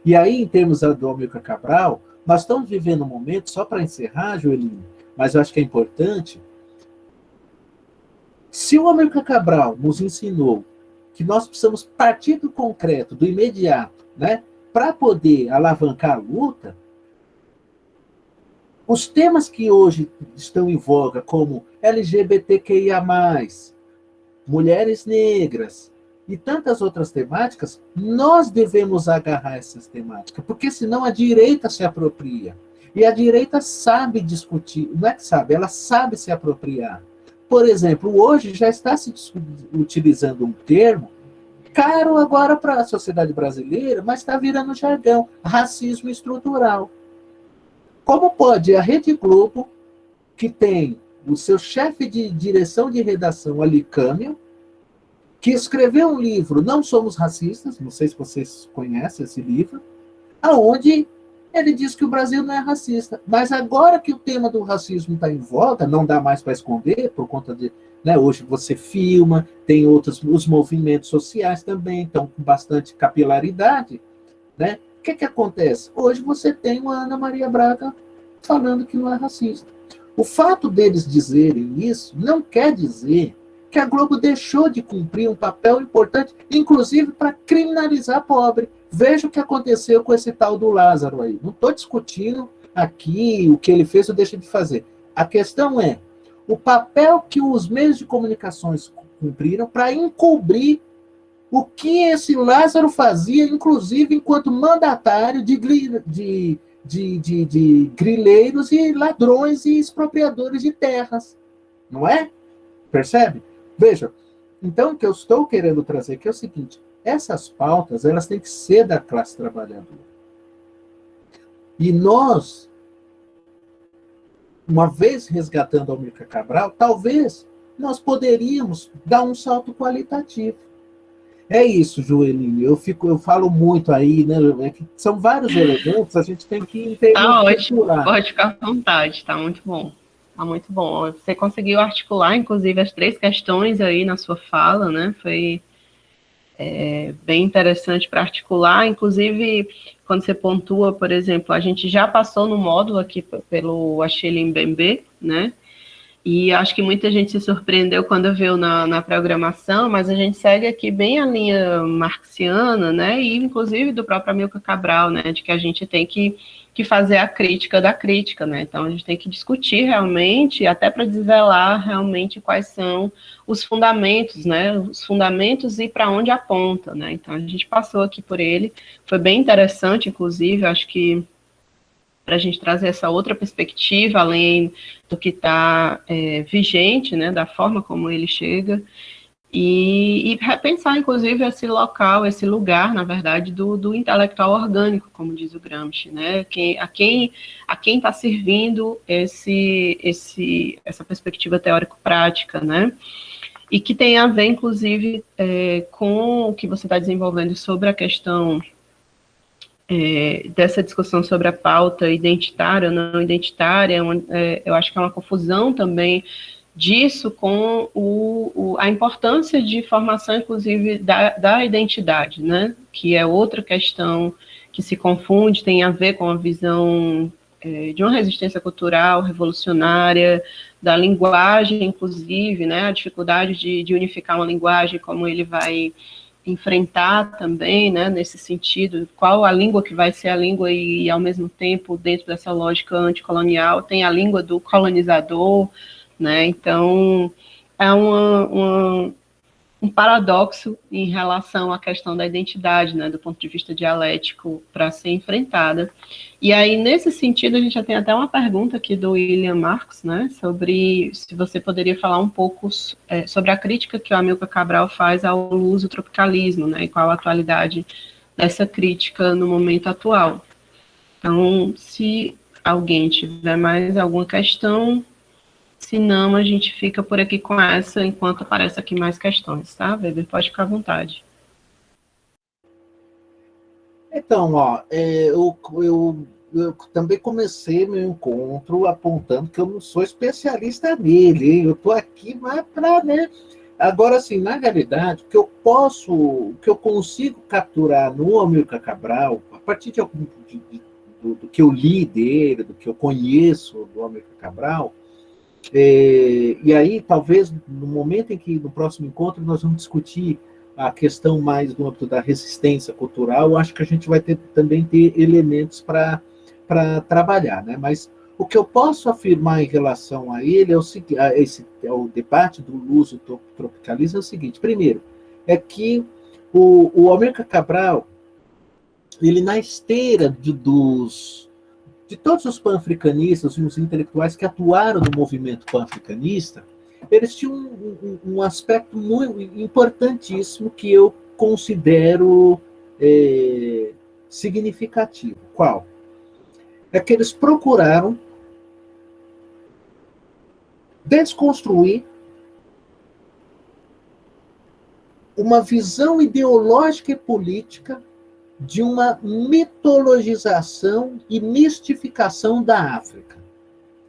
S2: E aí, em termos do Amílcar Cabral, nós estamos vivendo um momento, só para encerrar, Joelino, mas eu acho que é importante. Se o Amílcar Cabral nos ensinou que nós precisamos partir do concreto, do imediato, né, para poder alavancar a luta, os temas que hoje estão em voga, como LGBTQIA+, mulheres negras e tantas outras temáticas, nós devemos agarrar essas temáticas, porque senão a direita se apropria. E a direita sabe discutir, não é que sabe, ela sabe se apropriar. Por exemplo, hoje já está se utilizando um termo caro agora para a sociedade brasileira, mas está virando jargão, racismo estrutural. Como pode a Rede Globo, que tem o seu chefe de direção de redação, Ali Cânio, que escreveu um livro, Não Somos Racistas, não sei se vocês conhecem esse livro, aonde ele diz que o Brasil não é racista. Mas agora que o tema do racismo está em voga, não dá mais para esconder, por conta de... Né, hoje você filma, tem outros, os movimentos sociais também estão com bastante capilaridade. Né? O que acontece? Hoje você tem uma Ana Maria Braga falando que não é racista. O fato deles dizerem isso não quer dizer que a Globo deixou de cumprir um papel importante, inclusive para criminalizar pobre. Veja o que aconteceu com esse tal do Lázaro aí. Não estou discutindo aqui o que ele fez ou deixa de fazer. A questão é o papel que os meios de comunicações cumpriram para encobrir o que esse Lázaro fazia, inclusive enquanto mandatário de grileiros e ladrões e expropriadores de terras. Não é? Percebe? Veja, então o que eu estou querendo trazer aqui é o seguinte, essas pautas, elas têm que ser da classe trabalhadora. E nós, uma vez resgatando a Almir Cabral, talvez nós poderíamos dar um salto qualitativo. É isso, Joeline, eu falo muito aí, né? São vários elementos, a gente tem que entender.
S1: Tá ótimo, pode ficar à vontade, tá muito bom. Tá muito bom. Você conseguiu articular, inclusive, as 3 questões aí na sua fala, né? Foi bem interessante para articular. Inclusive, quando você pontua, por exemplo, a gente já passou no módulo aqui pelo Achille Mbembe, né? E acho que muita gente se surpreendeu quando viu na programação, mas a gente segue aqui bem a linha marxiana, né? E inclusive do próprio Amilcar Cabral, né? De que a gente tem que fazer a crítica da crítica, né? Então a gente tem que discutir realmente, até para desvelar realmente quais são os fundamentos, né? Os fundamentos e para onde aponta, né? Então a gente passou aqui por ele, foi bem interessante, inclusive, acho que para a gente trazer essa outra perspectiva, além do que está vigente, né, da forma como ele chega, e repensar, inclusive, esse local, esse lugar, na verdade, do intelectual orgânico, como diz o Gramsci, né, a quem está servindo essa perspectiva teórico-prática, né, e que tem a ver, inclusive, com o que você está desenvolvendo sobre a questão dessa discussão sobre a pauta identitária ou não identitária, eu acho que é uma confusão também disso com a importância de formação, inclusive, da identidade, né? Que é outra questão que se confunde, tem a ver com a visão de uma resistência cultural revolucionária, da linguagem, inclusive, né? A dificuldade de unificar uma linguagem, como ele vai enfrentar também, né, nesse sentido, qual a língua que vai ser a língua e, ao mesmo tempo, dentro dessa lógica anticolonial, tem a língua do colonizador, né, então é um paradoxo em relação à questão da identidade, né, do ponto de vista dialético, para ser enfrentada. E aí, nesse sentido, a gente já tem até uma pergunta aqui do William Marcos, né, sobre se você poderia falar um pouco sobre a crítica que o Amilcar Cabral faz ao luso-tropicalismo, né, e qual a atualidade dessa crítica no momento atual. Então, se alguém tiver mais alguma questão, se não, a gente fica por aqui com essa, enquanto aparece aqui mais questões, tá, Weber? Pode ficar à vontade.
S2: Então, ó, eu também comecei meu encontro apontando que eu não sou especialista nele, hein? Eu estou aqui mais para, né? Agora, assim, na realidade, o que eu consigo capturar no Amilcar Cabral, a partir do que eu li dele, do que eu conheço do Amilcar Cabral, e aí, talvez, no momento em que, no próximo encontro, nós vamos discutir a questão mais do âmbito da resistência cultural, eu acho que a gente vai também ter elementos para trabalhar, né? Mas o que eu posso afirmar em relação a ele ao debate do luso-tropicalismo é o seguinte: primeiro, é que o Amilcar Cabral, ele, na esteira de todos os pan-africanistas e os intelectuais que atuaram no movimento pan-africanista, eles tinham um aspecto muito importantíssimo que eu considero significativo. Qual? É que eles procuraram desconstruir uma visão ideológica e política de uma mitologização e mistificação da África.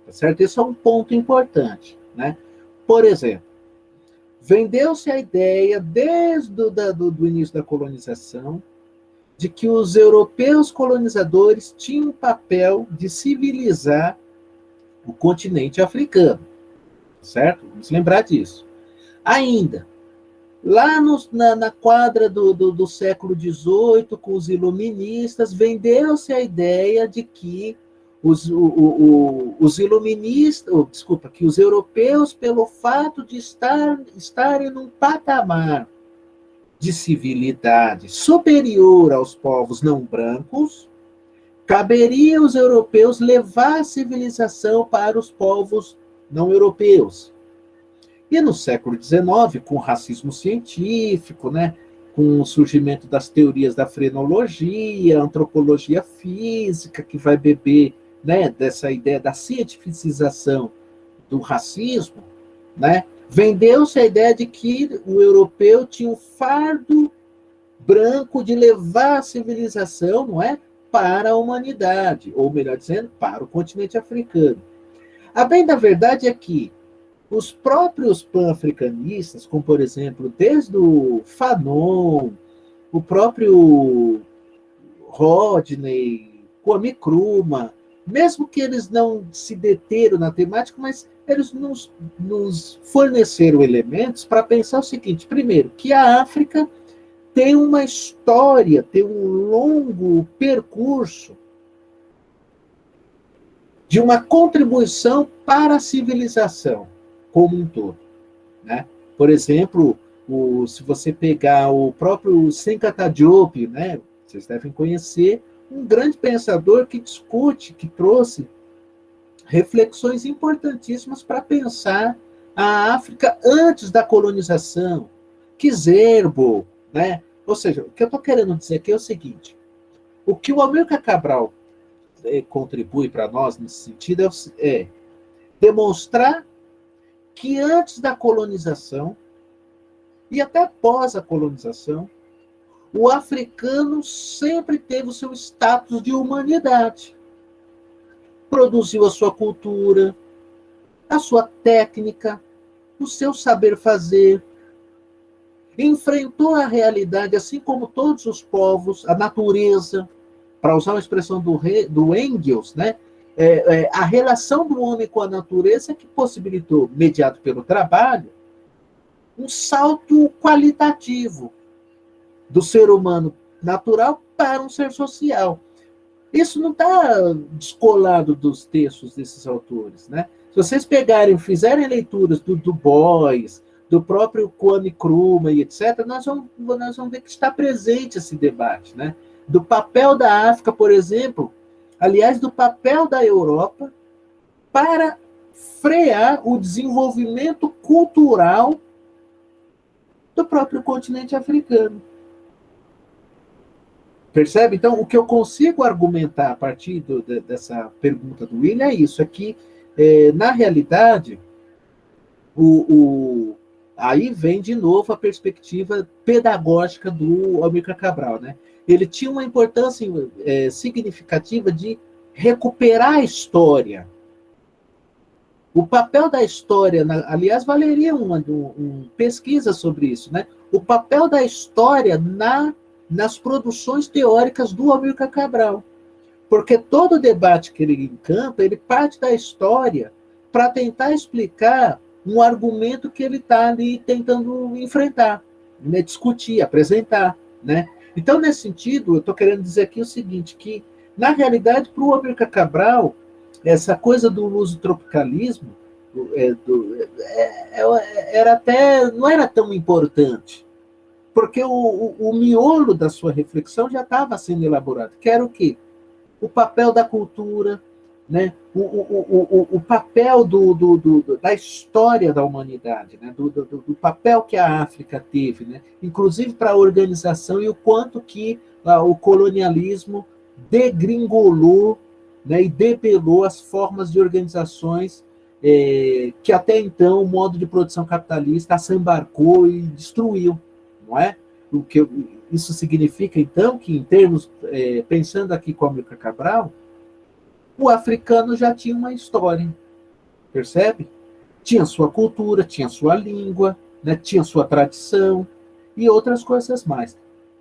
S2: Tá certo? Esse é um ponto importante, né? Por exemplo, vendeu-se a ideia, desde do início da colonização, de que os europeus colonizadores tinham o papel de civilizar o continente africano, certo? Vamos lembrar disso. Ainda, lá na quadra do século XVIII, com os iluministas, vendeu-se a ideia de que os iluministas, que os europeus, pelo fato de estarem num patamar de civilidade superior aos povos não brancos, caberia aos europeus levar a civilização para os povos não europeus. E no século XIX, com o racismo científico, né, com o surgimento das teorias da frenologia, antropologia física, que vai beber, né, dessa ideia da cientificização do racismo, né, vendeu-se a ideia de que o europeu tinha um fardo branco de levar a civilização, não é, para a humanidade, ou melhor dizendo, para o continente africano. A bem da verdade é que os próprios pan-africanistas, como por exemplo, desde o Fanon, o próprio Rodney, Kwame Nkrumah, mesmo que eles não se deteram na temática, mas eles nos forneceram elementos para pensar o seguinte: primeiro, que a África tem uma história, tem um longo percurso de uma contribuição para a civilização como um todo, né? Por exemplo, se você pegar o próprio Sankara Diop, né, vocês devem conhecer, um grande pensador que discute, que trouxe reflexões importantíssimas para pensar a África antes da colonização, Kizerbo, né? Ou seja, o que eu estou querendo dizer aqui é o seguinte: o que o Amílcar Cabral contribui para nós nesse sentido é demonstrar que antes da colonização e até após a colonização, o africano sempre teve o seu status de humanidade. Produziu a sua cultura, a sua técnica, o seu saber fazer, enfrentou a realidade, assim como todos os povos, a natureza, para usar uma expressão do Engels, né? A relação do homem com a natureza que possibilitou, mediado pelo trabalho, um salto qualitativo do ser humano natural para um ser social. Isso não está descolado dos textos desses autores, né? Se vocês pegarem, fizerem leituras do Du Bois, do próprio Kwame Nkrumah e etc., nós vamos ver que está presente esse debate, né? Do papel da África, por exemplo, aliás, do papel da Europa para frear o desenvolvimento cultural do próprio continente africano. Percebe? Então, o que eu consigo argumentar a partir dessa pergunta do William é isso, é que, na realidade, aí vem de novo a perspectiva pedagógica do Amílcar Cabral, né? Ele tinha uma importância significativa de recuperar a história. O papel da história, aliás, valeria uma pesquisa sobre isso, né? O papel da história nas produções teóricas do Amílcar Cabral. Porque todo o debate que ele encampa, ele parte da história para tentar explicar um argumento que ele está ali tentando enfrentar, né? Discutir, apresentar, né? Então, nesse sentido, eu estou querendo dizer aqui o seguinte, que, na realidade, para o Amílcar Cabral, essa coisa do lusotropicalismo não era tão importante, porque o miolo da sua reflexão já estava sendo elaborado, que era o quê? O papel da cultura, né, o papel da história da humanidade, né, do papel que a África teve, né, inclusive para a organização, e o quanto que o colonialismo degringolou, né, e debelou as formas de organizações que até então o modo de produção capitalista assambarcou e destruiu, não é? O que isso significa, então, que em termos, pensando aqui com a Amílcar Cabral, o africano já tinha uma história, percebe? Tinha sua cultura, tinha sua língua, né? Tinha sua tradição e outras coisas mais.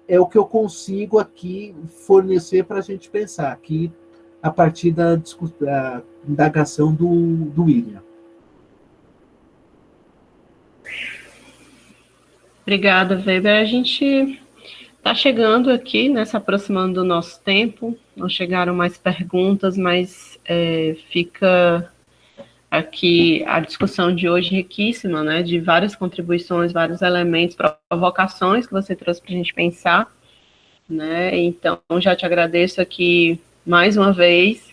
S2: É o que eu consigo aqui fornecer para a gente pensar aqui a partir da indagação do William.
S1: Obrigada, Weber. A gente está chegando aqui, né, se aproximando do nosso tempo. Não chegaram mais perguntas, mas fica aqui a discussão de hoje riquíssima, né, de várias contribuições, vários elementos, provocações que você trouxe para a gente pensar, né, então já te agradeço aqui mais uma vez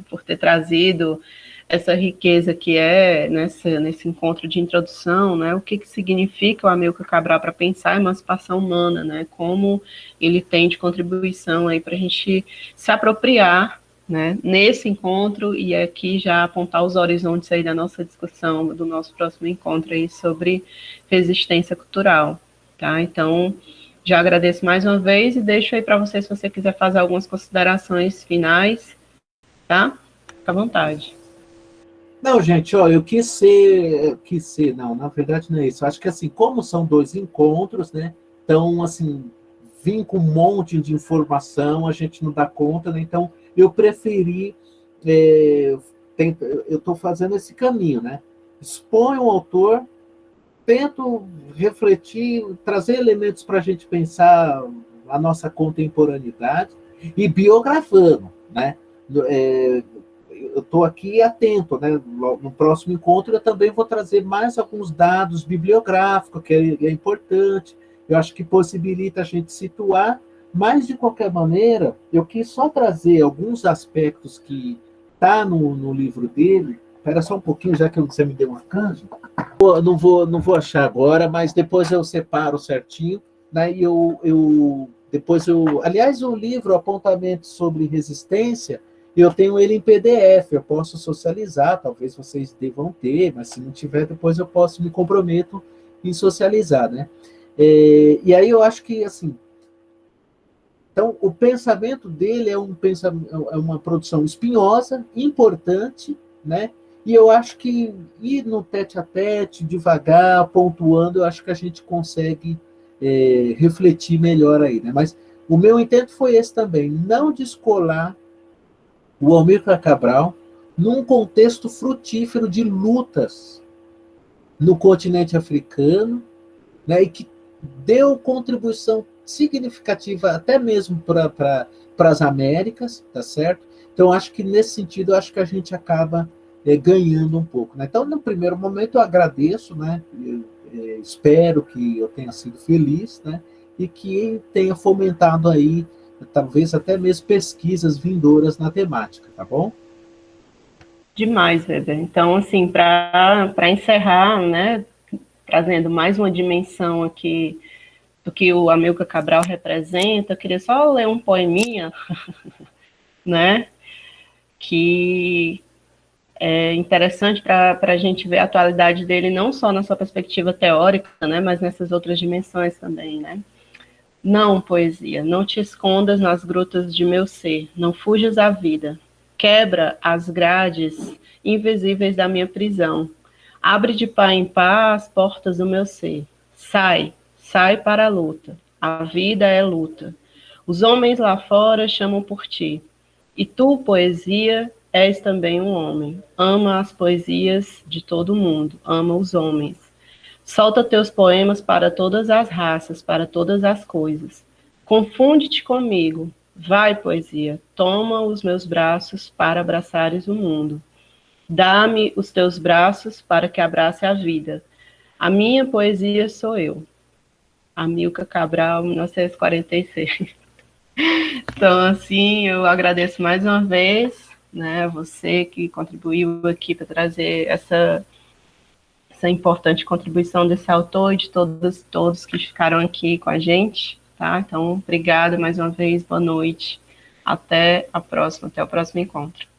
S1: por ter trazido essa riqueza que é nesse encontro de introdução, né, o que significa o Amílcar Cabral para pensar a emancipação humana, né, como ele tem de contribuição aí para a gente se apropriar, né, nesse encontro, e aqui já apontar os horizontes aí da nossa discussão, do nosso próximo encontro aí sobre resistência cultural, tá? Então, já agradeço mais uma vez e deixo aí para você, se você quiser fazer algumas considerações finais, tá? Fica à vontade.
S2: Não, gente, ó, eu quis ser, não, na verdade não é isso. Eu acho que assim, como são dois encontros, né? Então, assim, vim com um monte de informação, a gente não dá conta, né? Então, eu preferi, eu estou fazendo esse caminho, né? Exponho o autor, tento refletir, trazer elementos para a gente pensar a nossa contemporaneidade e biografando, né? Eu estou aqui atento, né? No próximo encontro eu também vou trazer mais alguns dados bibliográficos, que é importante, eu acho que possibilita a gente situar, mas de qualquer maneira, eu quis só trazer alguns aspectos que tá no livro dele. Espera só um pouquinho, já que você me deu uma canja. Não vou achar agora, mas depois eu separo certinho, né? E depois aliás, o livro Apontamentos sobre Resistência, eu tenho ele em PDF, eu posso socializar, talvez vocês devam ter, mas se não tiver, depois eu me comprometo em socializar, né? E aí eu acho que, assim, então, o pensamento dele é uma produção espinhosa, importante, né? E eu acho que ir no tete a tete, devagar, pontuando, eu acho que a gente consegue refletir melhor aí, né? Mas o meu intento foi esse também, não descolar o Amílcar Cabral num contexto frutífero de lutas no continente africano, né? E que deu contribuição significativa até mesmo para as Américas, tá certo? Então, acho que nesse sentido, acho que a gente acaba ganhando um pouco, né? Então, no primeiro momento, eu agradeço, né? Espero que eu tenha sido feliz, né? E que tenha fomentado aí, talvez até mesmo pesquisas vindouras na temática, tá bom?
S1: Demais, Weber. Então, assim, para encerrar, né, trazendo mais uma dimensão aqui do que o Amílcar Cabral representa, eu queria só ler um poeminha, né, que é interessante para a gente ver a atualidade dele, não só na sua perspectiva teórica, né, mas nessas outras dimensões também, né. Não, poesia, não te escondas nas grutas de meu ser, não fujas à vida. Quebra as grades invisíveis da minha prisão. Abre de pá em pá as portas do meu ser. Sai, sai para a luta. A vida é luta. Os homens lá fora chamam por ti. E tu, poesia, és também um homem. Ama as poesias de todo mundo. Ama os homens. Solta teus poemas para todas as raças, para todas as coisas. Confunde-te comigo. Vai, poesia, toma os meus braços para abraçares o mundo. Dá-me os teus braços para que abrace a vida. A minha poesia sou eu. Amílcar Cabral, 1946. Então, assim, eu agradeço mais uma vez, né, você que contribuiu aqui para trazer essa importante contribuição desse autor e de todos que ficaram aqui com a gente, tá? Então, obrigada mais uma vez, boa noite, até o próximo encontro.